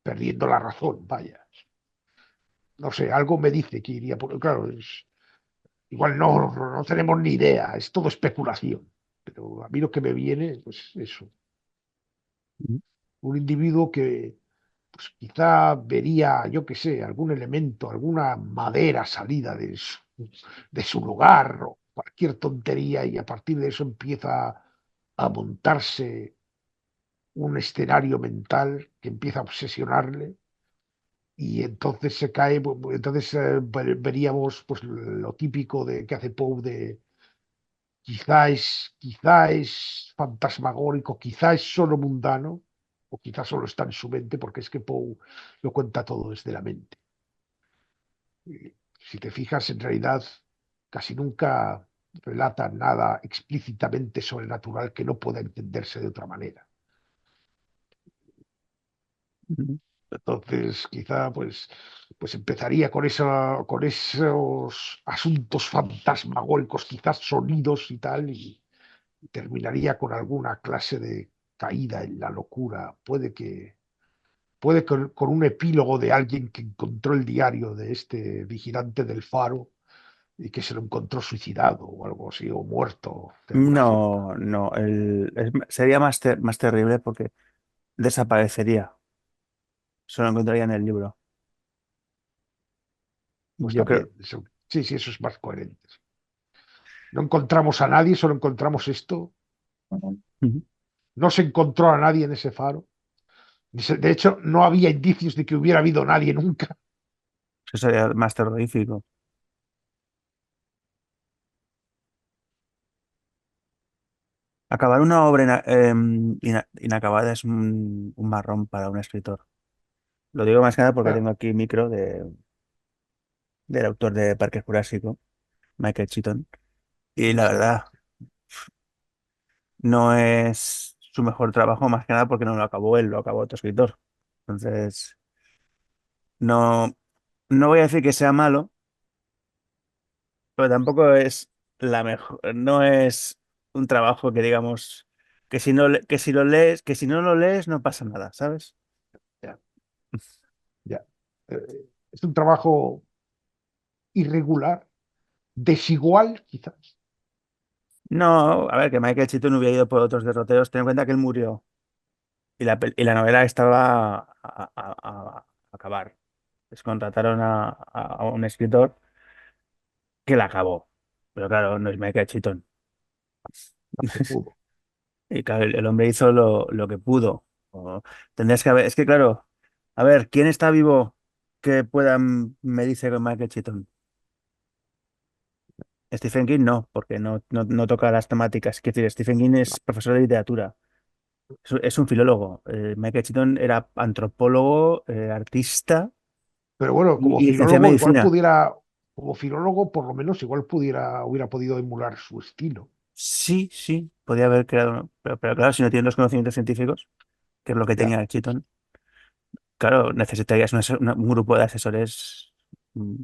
perdiendo la razón, vaya. No sé, algo me dice que iría por... Claro, igual no tenemos ni idea, es todo especulación. Pero a mí lo que me viene, pues eso, Ujú. un individuo que pues quizá vería, yo qué sé, algún elemento, alguna madera salida de su lugar o cualquier tontería y a partir de eso empieza a montarse un escenario mental que empieza a obsesionarle y entonces se cae, entonces veríamos pues lo típico de que hace Poe de quizá es fantasmagórico, quizá es solo mundano, o quizá solo está en su mente, porque es que Poe lo cuenta todo desde la mente. Si te fijas, en realidad casi nunca relata nada explícitamente sobrenatural que no pueda entenderse de otra manera. Ujú. Entonces, quizá pues empezaría con esos asuntos fantasmagóricos, quizás sonidos y tal, y terminaría con alguna clase de caída en la locura. Puede con un epílogo de alguien que encontró el diario de este vigilante del faro y que se lo encontró suicidado o algo así, o muerto de alguna forma. No, no, sería más terrible porque desaparecería. Se lo encontraría en el libro. Pues Yo creo. también, sí, sí, eso es más coherente. No encontramos a nadie, solo encontramos esto. Ujú. No se encontró a nadie en ese faro. De hecho, no había indicios de que hubiera habido nadie nunca. Eso sería más terrorífico. Acabar una obra inacabada es un marrón para un escritor. Lo digo más que nada porque Ah, tengo aquí micro del autor de Parque Jurásico, Michael Cheaton, y la verdad no es su mejor trabajo más que nada porque no lo acabó él, lo acabó otro escritor. Entonces, no, no voy a decir que sea malo, pero tampoco es la mejor, no es un trabajo que digamos que si no, que si lo lees, que si no lo lees no pasa nada, ¿sabes? ya, ya. Es un trabajo irregular, desigual, quizás. No, a ver, que Michael Cheaton hubiera ido por otros derroteros. Ten en cuenta que él murió y y la novela estaba a acabar. Les contrataron a un escritor que la acabó. Pero claro, no es Michael Cheaton. Se pudo. Y claro, el hombre hizo lo que pudo. Tendrías que haber, es que claro, a ver, ¿quién está vivo que pueda medirse con Michael Cheaton? Stephen King no, porque no toca las temáticas. Quiero decir, Stephen King es profesor de literatura. Es un filólogo. Michael Cheaton era antropólogo, artista Pero bueno, y licenciado en medicina. como filólogo, por lo menos igual hubiera podido emular su estilo. Sí, sí, podía haber creado, pero claro, si no tiene los conocimientos científicos, que es lo que Ya, tenía Cheaton. claro, necesitarías un grupo de asesores mm,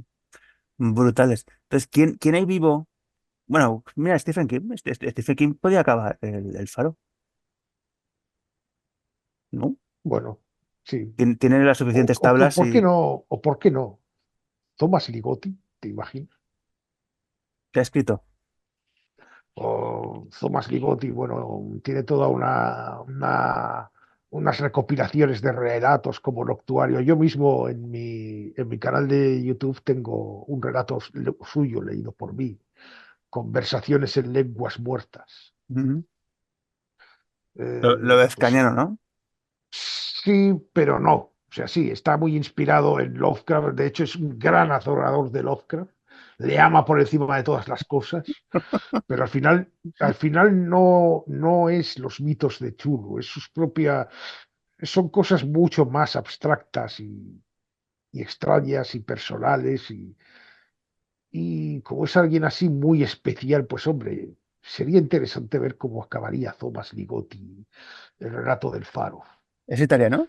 brutales. Entonces, ¿quién hay vivo? Bueno, mira, Stephen King. Stephen King podía acabar el Faro, ¿no? Bueno, sí. Tiene las suficientes O tablas por qué y no, o por qué no. Thomas Ligotti, ¿te imaginas? te ha escrito. O Thomas Ligotti, bueno, tiene toda unas recopilaciones de relatos como Noctuario. Yo mismo en mi canal de YouTube tengo un relato suyo leído por mí, Conversaciones en lenguas muertas. Ujú. Lo ves Pues cañero, ¿no? sí, pero no. O sea, sí, está muy inspirado en Lovecraft. De hecho, es un gran adorador de Lovecraft. Le ama por encima de todas las cosas. Pero al final no es los mitos de Chulu, es sus propias, son cosas mucho más abstractas y extrañas y personales. Y como es alguien así muy especial, pues hombre, sería interesante ver cómo acabaría Thomas Ligotti, el relato del faro. ¿Es italiano?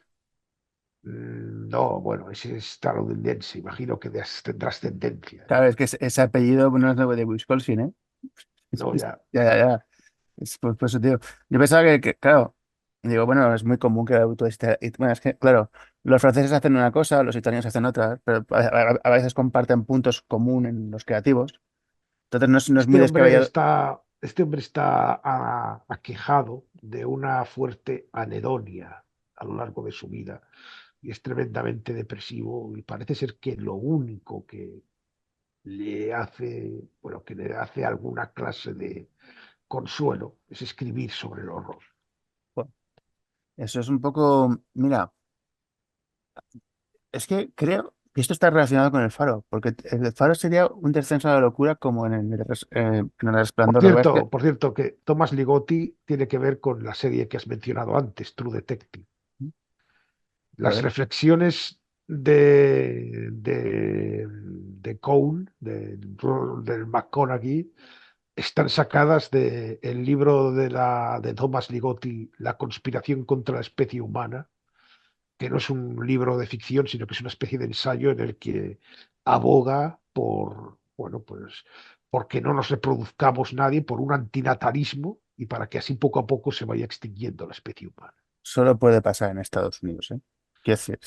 No, bueno, ese es estadounidense, imagino que tendrá ascendencia. Claro, es que ese apellido no es de Wisconsin, ¿eh? No, ya. Ya, ya, ya. Por eso, tío. Yo pensaba claro, digo, bueno, es muy común que el auto esté. Bueno, es que, claro, los franceses hacen una cosa, los italianos hacen otra, pero a veces comparten puntos comunes en los creativos. Entonces no es muy descabellado. Este hombre está aquejado de una fuerte anedonia a lo largo de su vida y es tremendamente depresivo y parece ser que lo único que le hace, bueno, que le hace alguna clase de consuelo es escribir sobre el horror. Bueno, eso es un poco. Mira, es que creo que esto está relacionado con el faro, porque el faro sería un descenso a la locura como en el resplandor. Lo que pasa es que. Por cierto, que Thomas Ligotti tiene que ver con la serie que has mencionado antes, True Detective. Las Joder, reflexiones de Cole, del McConaughey, están sacadas del libro de Thomas Ligotti, La conspiración contra la especie humana, que no es un libro de ficción, sino que es una especie de ensayo en el que aboga por, bueno, pues, porque no nos reproduzcamos nadie, por un antinatalismo y para que así poco a poco se vaya extinguiendo la especie humana. solo puede pasar en Estados Unidos, ¿eh? Quiero decir,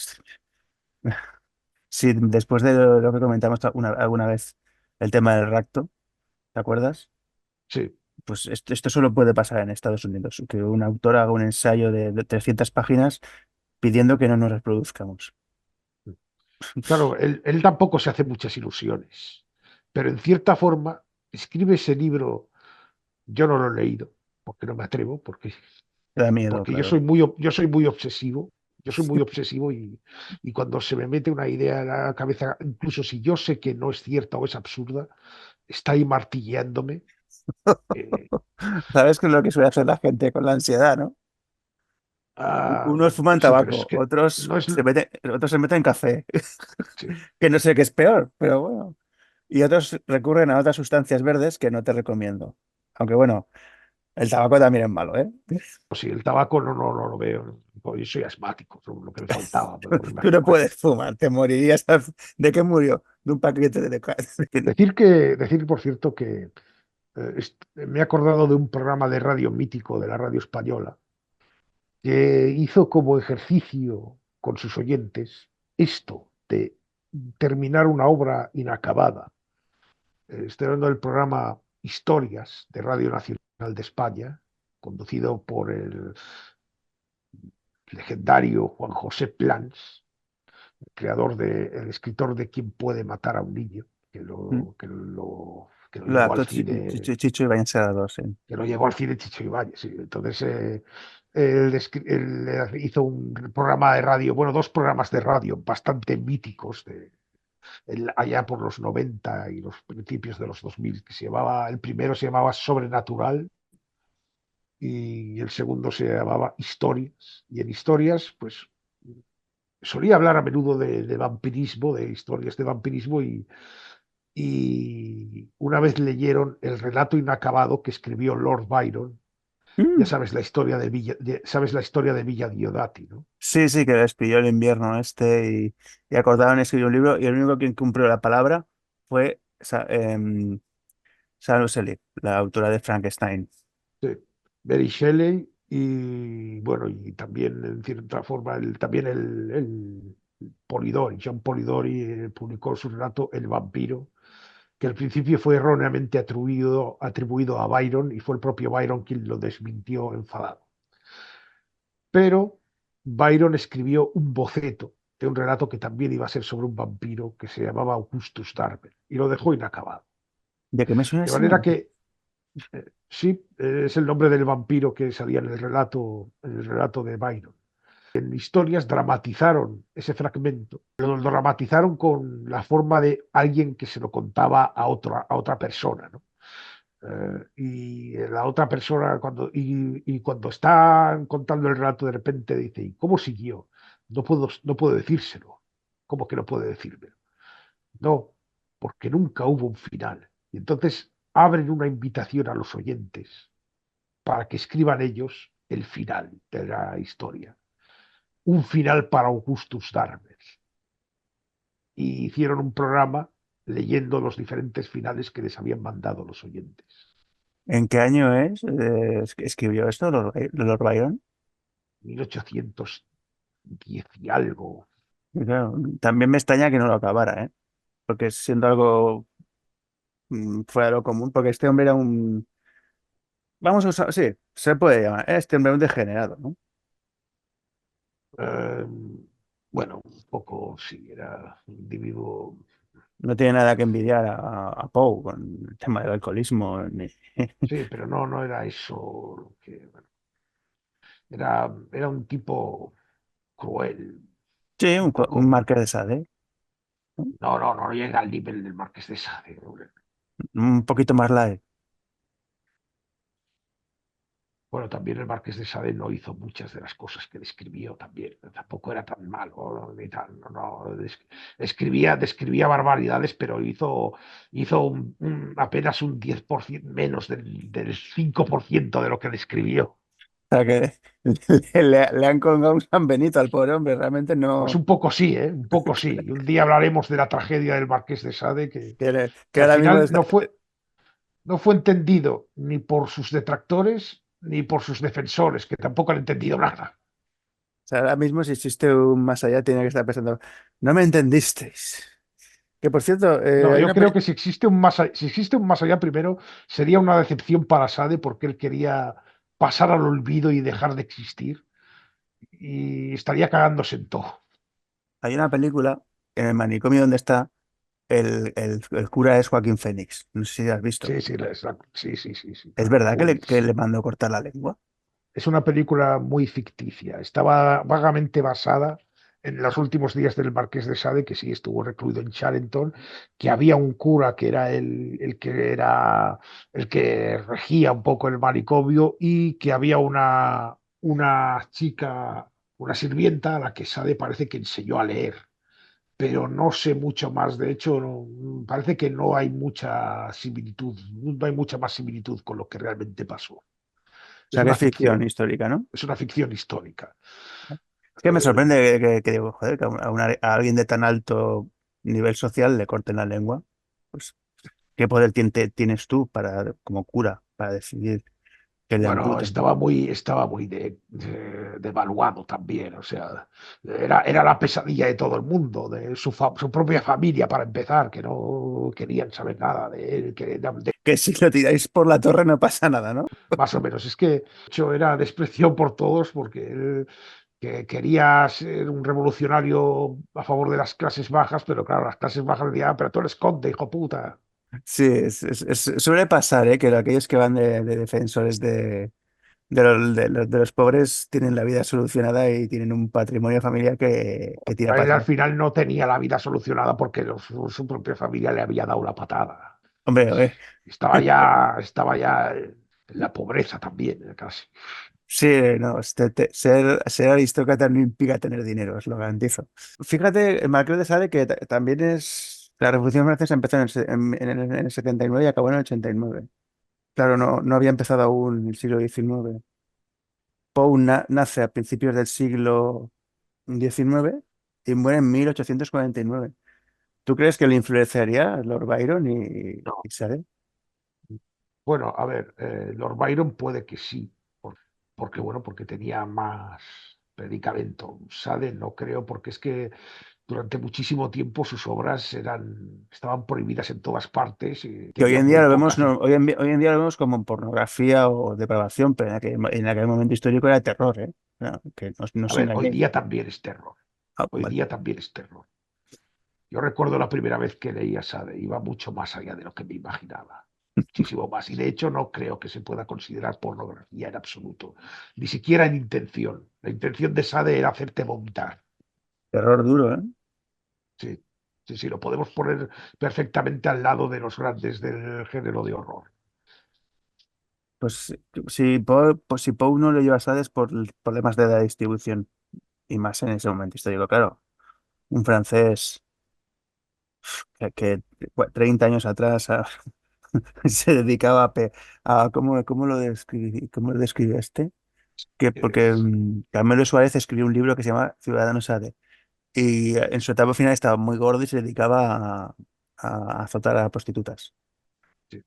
si después de lo que comentamos alguna vez, el tema del rapto, ¿te acuerdas? Sí. Pues esto solo puede pasar en Estados Unidos, que un autor haga un ensayo de 300 páginas pidiendo que no nos reproduzcamos. Claro, él tampoco se hace muchas ilusiones, pero en cierta forma escribe ese libro, yo no lo he leído, porque no me atrevo, Te da miedo, porque claro. yo soy muy obsesivo, yo soy muy obsesivo y cuando se me mete una idea en la cabeza, incluso si yo sé que no es cierta o es absurda, está ahí martilleándome. eh, ¿Sabes qué es lo que suele hacer la gente con la ansiedad, no? Unos fuman sí, pero es tabaco, que no es... otros se meten café, Sí, que no sé qué es peor, pero bueno. Y otros recurren a otras sustancias verdes que no te recomiendo. Aunque bueno, el tabaco también es malo, ¿eh? pues sí, el tabaco no lo veo, pues yo soy asmático, lo que me faltaba, pero Tú no imagínate. puedes fumar, te morirías. ¿De qué murió? De un paquete de Decir, por cierto, que me he acordado de un programa de radio mítico de la radio española que hizo como ejercicio con sus oyentes esto de terminar una obra inacabada. Estoy hablando del programa Historias de Radio Nacional de España, conducido por el legendario Juan José Plans, creador el escritor de ¿Quién puede matar a un niño? Que lo Lo llevó al adaptó cine, Chicho Ibáñez Serrador, sí. que lo llevó al cine Chicho Ibáñez. Sí. Entonces, él hizo un programa de radio, bueno, dos programas de radio bastante míticos allá por los 90 y los principios de los 2000, el primero se llamaba Sobrenatural y el segundo se llamaba Historias. Y en Historias, pues solía hablar a menudo de vampirismo, de historias de vampirismo y una vez leyeron el relato inacabado que escribió Lord Byron Ya Mm. sabes la historia de sabes la historia de Villa Diodati, ¿no? Sí, sí, que despidió el invierno y acordaron escribir un libro y el único que cumplió la palabra fue Sarah Shelley, la autora de Frankenstein. Sí. Mary Shelley y bueno, y también en cierta forma también el Polidori, John Polidori publicó su relato El vampiro, que al principio fue erróneamente atribuido a Byron y fue el propio Byron quien lo desmintió enfadado. Pero Byron escribió un boceto de un relato que también iba a ser sobre un vampiro que se llamaba Augustus Darber y lo dejó inacabado. ¿De qué me suena De ese manera nombre? que sí, es el nombre del vampiro que salía en el relato de Byron. En historias dramatizaron ese fragmento, lo dramatizaron con la forma de alguien que se lo contaba a otra persona, ¿no? Y la otra persona, y cuando están contando el relato, de repente dice, ¿y cómo siguió? No puedo decírselo. ¿Cómo que no puede decírmelo? No, porque nunca hubo un final. Y entonces abren una invitación a los oyentes para que escriban ellos el final de la historia. Un final para Augustus Darber. Y hicieron un programa leyendo los diferentes finales que les habían mandado los oyentes. ¿En qué año es? ¿Escribió esto, Lord Byron? 1810 y algo. Y claro, también me extraña que no lo acabara, ¿eh? Porque siendo algo fuera de lo común, porque este hombre era un... Vamos a usar, sí, se puede llamar, este hombre era un degenerado, ¿no? Eh, bueno, un poco, sí, era un individuo. No tiene nada que envidiar a Poe con el tema del alcoholismo. Sí, pero no, no era eso lo que. Bueno, era un tipo cruel, Sí, un un poco. Marqués de Sade, ¿no? No, no, no llega al nivel del Marqués de Sade. Un poquito más light. Bueno, también el Marqués de Sade no hizo muchas de las cosas que describió también. Tampoco era tan malo, ni tan, no, no, describía barbaridades, pero hizo apenas un 10% menos del 5% de lo que describió. O sea que le han colgado un San Benito al pobre hombre, realmente Pues no. un poco sí, ¿eh? Un poco sí. Y un día hablaremos de la tragedia del Marqués de Sade, Que que al ahora mismo final está. no fue entendido ni por sus detractores ni por sus defensores, que tampoco han entendido nada. O sea, ahora mismo, si existe un más allá, tiene que estar pensando, no me entendisteis. Que por cierto, No, hay yo una creo película. que si existe un más allá primero, sería una decepción para Sade porque él quería pasar al olvido y dejar de existir y estaría cagándose en todo. Hay una película en el manicomio donde está el cura es Joaquín Phoenix. No sé si la has visto. Sí, sí, sí, sí, sí, sí, ¿Es claro. verdad que Uy, que le mandó cortar la lengua? es una película muy ficticia. Estaba vagamente basada en los últimos días del Marqués de Sade, que sí estuvo recluido en Charenton, que había un cura que era el que regía un poco el manicomio y que había una chica, una sirvienta a la que Sade parece que enseñó a leer. Pero no sé mucho más. De hecho, parece que no hay mucha similitud, no hay mucha más similitud con lo que realmente pasó. O Es sea, que una es ficción ficción, histórica, ¿no? es una ficción histórica. Es que me sorprende que digo, joder, que a alguien de tan alto nivel social le corten la lengua. Pues, ¿qué poder tienes tú para, como cura, para decidir que le Bueno, amputen? estaba muy devaluado también, o sea, era la pesadilla de todo el mundo, de su propia familia para empezar, que no querían saber nada de él, Que si lo tiráis por la torre no pasa nada, ¿no? más o menos. Es que, de hecho, era desprecio por todos porque él que quería ser un revolucionario a favor de las clases bajas, pero claro, las clases bajas le decían, "Ah, pero tú eres conde, hijo puta". Sí, suele pasar, ¿eh? Que aquellos que van de defensores de los pobres tienen la vida solucionada y tienen un patrimonio familiar que tira para Él al atrás. final no tenía la vida solucionada porque su propia familia le había dado la patada. Hombre, Estaba ya en la pobreza también, casi. sí, no, ser aristócrata no implica tener dinero, os lo garantizo. Fíjate, el Marqués de Sade que también es... La Revolución Francesa empezó en el 79 y acabó en el 89. Claro, no había empezado aún el siglo XIX. Poe nace a principios del siglo XIX y muere en 1849. ¿Tú crees que le influenciaría Lord Byron No. y Sade? Bueno, a ver, Lord Byron puede que sí, porque bueno, porque tenía más predicamento. Sade no creo, porque es que durante muchísimo tiempo sus obras estaban prohibidas en todas partes y Que hoy tenían en día muy lo vemos, pocas. no, hoy en día lo vemos como pornografía o depravación, pero en aquel momento histórico era terror, ¿eh? No, que no A se ver, hoy engañéis. día también es terror. Ah, Hoy vale. día también es terror. Yo recuerdo la primera vez que leía Sade, iba mucho más allá de lo que me imaginaba. Muchísimo más. Y de hecho no creo que se pueda considerar pornografía en absoluto. Ni siquiera en intención. La intención de Sade era hacerte vomitar. Terror duro, ¿eh? Sí, sí, sí, lo podemos poner perfectamente al lado de los grandes del género de horror. Pues si Poe no lo lleva a Sade es por problemas de la distribución y más en ese momento histórico, claro. Un francés que 30 años atrás se dedicaba ¿cómo lo describe este? Que porque Es- Carmelo Suárez escribió un libro que se llama Ciudadano Sade y en su etapa final estaba muy gordo y se dedicaba a azotar a prostitutas. sí.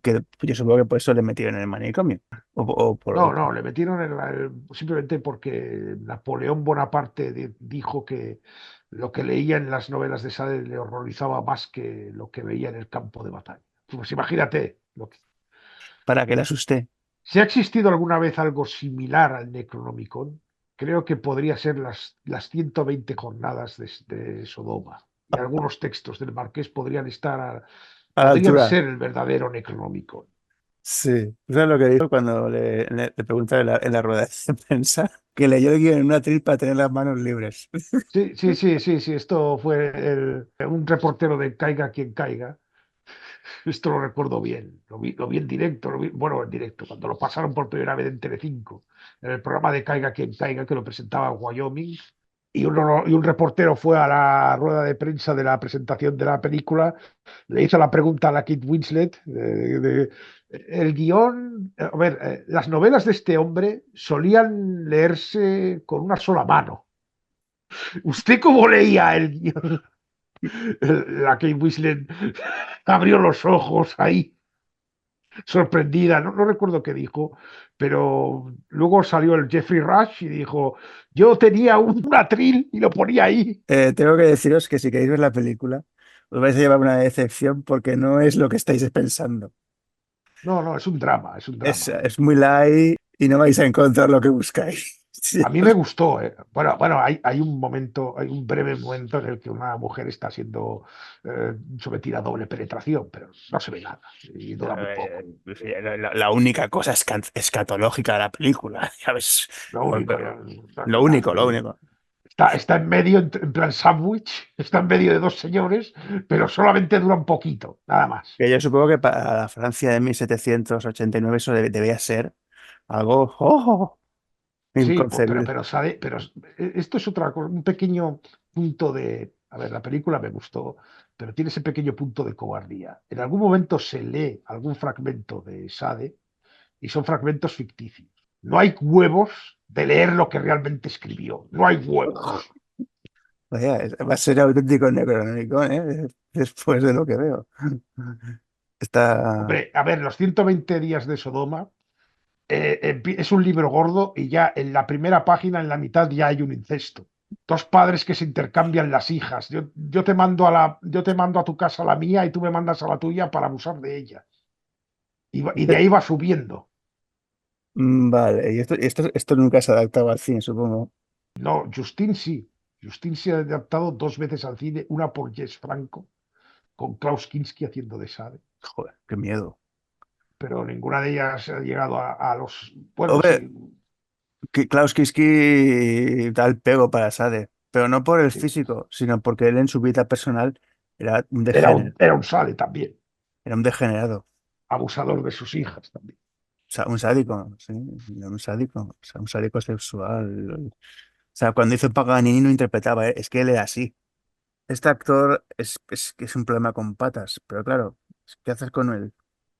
Que yo supongo que por eso le metieron en el manicomio. No, no, le metieron simplemente porque Napoleón Bonaparte dijo que lo que leía en las novelas de Sade le horrorizaba más que lo que veía en el campo de batalla. Pues imagínate, Para que le asusté. si ha existido alguna vez algo similar al Necronomicon, creo que podría ser las 120 jornadas de Sodoma. Y algunos textos del Marqués A la podrían altura. ser el verdadero Necronomicon. Sí. ¿Sabes lo que dijo cuando le preguntaron en la rueda de prensa? Que leyó el guión en una tril para tener las manos libres. Sí, sí, sí, sí, sí, esto fue un reportero de Caiga quien caiga. Esto lo recuerdo bien, lo vi en directo, bueno, en directo, cuando lo pasaron por primera vez en Telecinco, en el programa de Caiga quien caiga, que lo presentaba en Wyoming, y un reportero fue a la rueda de prensa de la presentación de la película, le hizo la pregunta a la Kate Winslet, el guión, a ver, las novelas de este hombre solían leerse con una sola mano. ¿Usted cómo leía el guión? La Kate Winslet abrió los ojos ahí, sorprendida, no recuerdo qué dijo, pero luego salió el Jeffrey Rush y dijo, yo tenía un atril y lo ponía ahí. Tengo que deciros que si queréis ver la película, os vais a llevar una decepción porque no es lo que estáis pensando. No, no, es un drama, es un drama. Es muy light y no vais a encontrar lo que buscáis. Sí, A mí me gustó, ¿eh? Bueno, hay un momento, hay un breve momento en el que una mujer está siendo sometida a doble penetración, pero no se ve nada y dura muy poco. la única cosa escatológica de la película, ¿sabes? Lo único, no es Lo verdad. único, lo único. Está en medio, en plan sándwich, está en medio de dos señores, pero solamente dura un poquito, nada más. Que yo supongo que para la Francia de 1789 eso debía ser algo Sí, inconcebible. esto es otra cosa, un pequeño punto de, a ver, la película me gustó, pero tiene ese pequeño punto de cobardía. En algún momento se lee algún fragmento de Sade y son fragmentos ficticios. No hay huevos de leer lo que realmente escribió, no hay huevos. Vaya, va a ser auténtico Necronomicon, ¿eh? Después de lo que veo. Está. Hombre, a ver, los 120 días de Sodoma es un libro gordo y ya en la primera página, en la mitad, ya hay un incesto. Dos padres que se intercambian las hijas. Yo te mando a tu casa la mía y tú me mandas a la tuya para abusar de ella. Y de ahí va subiendo. Vale, y esto nunca se ha adaptado al cine, supongo. No, Justin sí. Justin se ha adaptado dos veces al cine, una por Jess Franco, con Klaus Kinski haciendo de Sade, Joder, qué miedo. pero ninguna de ellas ha llegado a los... Bueno, Hombre, sí, que Klaus Kinski da el pego para Sade, pero no por el sí. físico, sino porque él en su vida personal era un degenerado. Era un Sade también, Era un degenerado. abusador de sus hijas también. Un sádico, sí, un sádico, o sea, un sádico sexual. O sea, cuando hizo Paganini no interpretaba, es que él era así. Este actor que es un problema con patas, pero claro, ¿qué haces con él?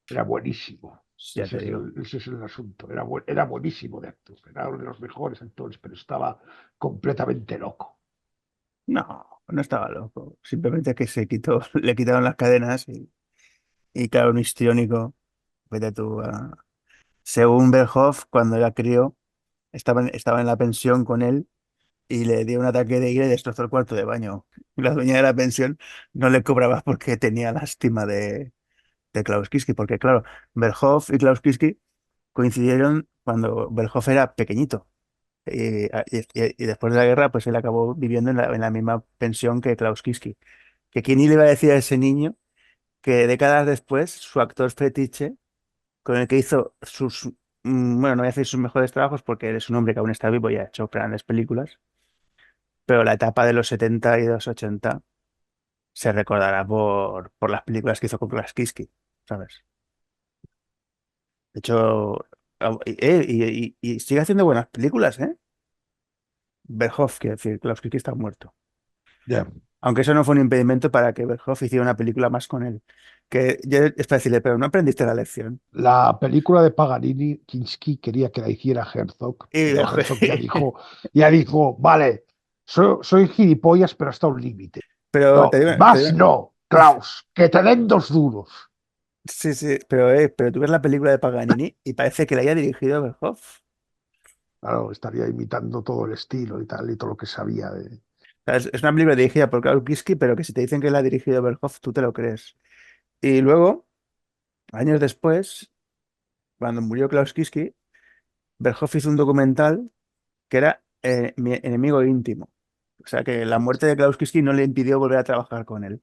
Era buenísimo. ya te digo. Ese es el asunto. Era buenísimo de actor, era uno de los mejores actores, pero estaba completamente loco. No estaba loco. Simplemente que le quitaron las cadenas y claro, un histriónico. Vete tú a... Según Verhoeven, cuando era crío, estaba en la pensión con él y le dio un ataque de ira y destrozó el cuarto de baño. Y la dueña de la pensión no le cobraba porque tenía lástima de Klaus Kinski, porque claro, Verhoeven y Klaus Kinski coincidieron cuando Verhoeven era pequeñito. Y después de la guerra, pues él acabó viviendo en la misma pensión que Klaus Kinski. Que quién le iba a decir a ese niño que décadas después su actor fetiche, con el que hizo bueno, no voy a decir sus mejores trabajos porque él es un hombre que aún está vivo y ha hecho grandes películas, pero la etapa de los 70 y de los 80 se recordará por las películas que hizo con Klaus Kinski, ¿sabes? De hecho, y sigue haciendo buenas películas, ¿eh? Verhoeven, quiere decir, Klaus Kinski está muerto. Ya. Aunque eso no fue un impedimento para que Verhoeven hiciera una película más con él. Que es para decirle, pero no aprendiste la lección. La película de Paganini, Kinski quería que la hiciera Herzog, Y pero Herzog ya dijo, vale, soy gilipollas, pero hasta un límite. pero No, te más digo- no, Klaus, que te den 2 duros. sí, sí, pero tú ves la película de Paganini y parece que la haya dirigido Verhoeven. Claro, estaría imitando todo el estilo y tal, y todo lo que sabía de... O sea, es una película dirigida por Klaus Kinski, pero que si te dicen que la ha dirigido Verhoeven, tú te lo crees. Y luego, años después, cuando murió Klaus Kinski, Verhoeven hizo un documental que era Mi enemigo íntimo. O sea que la muerte de Klaus Kinski no le impidió volver a trabajar con él.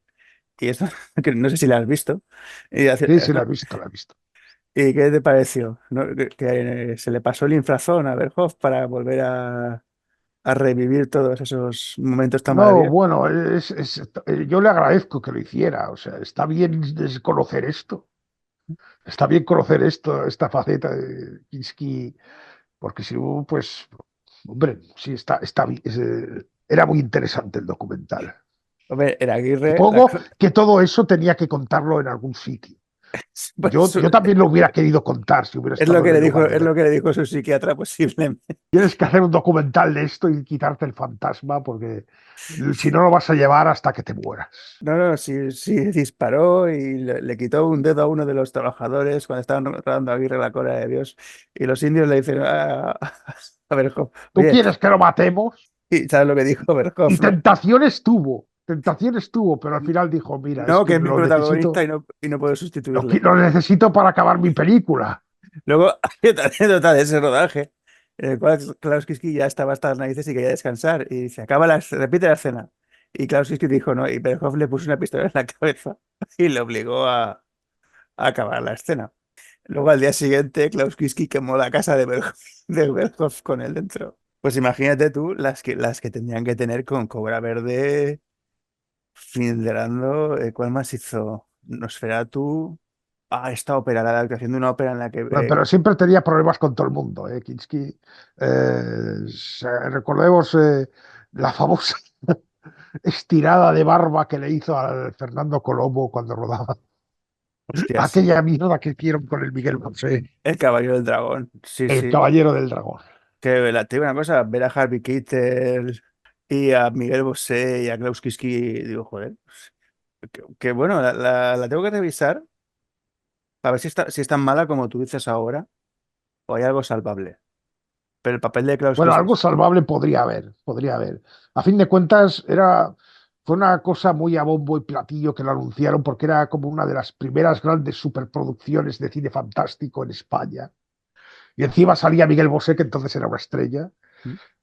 Y esto, que no sé si la has visto. Y, Sí, sí, la he visto, la he visto. ¿y qué te pareció? ¿No? Que se le pasó el infrazón a Verhoeven para volver a revivir todos esos momentos tan No, maravillosos. bueno, yo le agradezco que lo hiciera, o sea, está bien conocer esto, está bien conocer esto, esta faceta de Kinski, porque si no, pues, hombre, sí, era muy interesante el documental. Hombre, el Aguirre, Supongo que todo eso tenía que contarlo en algún sitio. pues, Yo también lo hubiera querido contar si hubiera es lo estado que en le el dijo, lugar de es ver. lo que le dijo su psiquiatra posiblemente. Tienes que hacer un documental de esto y quitarte el fantasma, porque si no lo vas a llevar hasta que te mueras. No, sí, sí, disparó y le quitó un dedo a uno de los trabajadores cuando estaban rodando Aguirre la cola de Dios. Y los indios le dicen a Verhoeven, ¿Tú oye, quieres que lo matemos? ¿y sabes lo que dijo Y Verhoeven? tentaciones tuvo, pero al final dijo, mira, es No, que que es mi lo protagonista necesito, y no puedo sustituirle. lo necesito para acabar mi película. Luego hay otra anécdota de ese rodaje, en el cual Klaus Kinski ya estaba hasta las narices y quería descansar. Y dice, repite la escena. Y Klaus Kinski dijo no, y Verhoeven le puso una pistola en la cabeza y le obligó a acabar la escena. Luego al día siguiente, Klaus Kinski quemó la casa de Verhoeven con él dentro. Pues imagínate tú las que tendrían que tener con Cobra Verde, Finderando, ¿cuál más hizo? Nosferatu. Esta ópera, la adaptación de una ópera en la que Bueno, pero siempre tenía problemas con todo el mundo, ¿eh? Kinski. Recordemos la famosa estirada de barba que le hizo a Fernando Colombo cuando rodaba hostias, aquella mierda que hicieron con el Miguel Bosé, el Caballero del Dragón. Sí, el sí. Caballero del Dragón. Te digo una cosa, ver a Harvey Keitel y a Miguel Bosé y a Klaus Kinski, digo, joder, que bueno, la tengo que revisar para ver si es tan mala como tú dices ahora o hay algo salvable. Pero el papel de Klaus Bueno, Kinski, algo salvable podría haber, podría haber. A fin de cuentas, fue una cosa muy a bombo y platillo que lo anunciaron porque era como una de las primeras grandes superproducciones de cine fantástico en España. Y encima salía Miguel Bosé, que entonces era una estrella,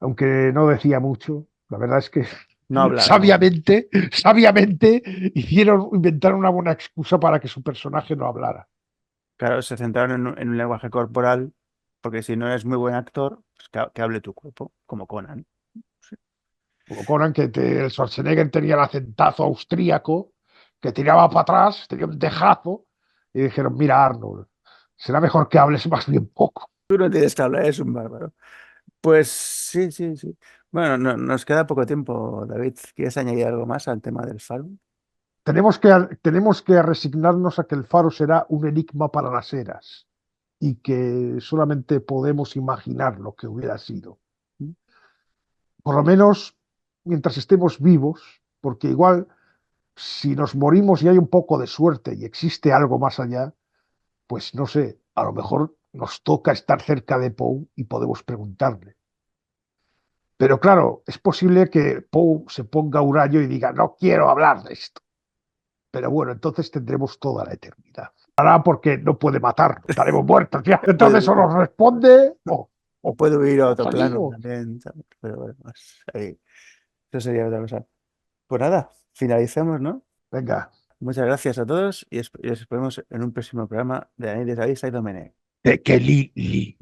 aunque no decía mucho. La verdad es que no hablaba, no. sabiamente inventaron una buena excusa para que su personaje no hablara. Claro, se centraron en un lenguaje corporal, porque si no eres muy buen actor, pues que hable tu cuerpo, como Conan. Sí. Como Conan, el Schwarzenegger tenía el acentazo austríaco, que tiraba para atrás, tenía un tejazo, y dijeron, mira Arnold, será mejor que hables más bien poco. Tú no tienes que hablar, eres un bárbaro. Pues sí, sí, sí. Bueno, nos queda poco tiempo, David. ¿Quieres añadir algo más al tema del faro? Tenemos que resignarnos a que el faro será un enigma para las eras. y que solamente podemos imaginar lo que hubiera sido. Por lo menos mientras estemos vivos, porque igual si nos morimos y hay un poco de suerte y existe algo más allá, pues no sé, a lo mejor nos toca estar cerca de Poe y podemos preguntarle. Pero claro, es posible que Poe se ponga huraño y diga, no quiero hablar de esto. Pero bueno, entonces tendremos toda la eternidad. Hará porque no puede matarnos, estaremos muertos ya. Entonces o Puede, nos responde puede ir a o otro plano seguimos. también, ¿sabes? Pero bueno, pues ahí, eso sería otra cosa. Pues nada, finalizamos, ¿no? Venga, Muchas gracias a todos y os vemos en un próximo programa de Anécdotas de Domenech. de que li, li.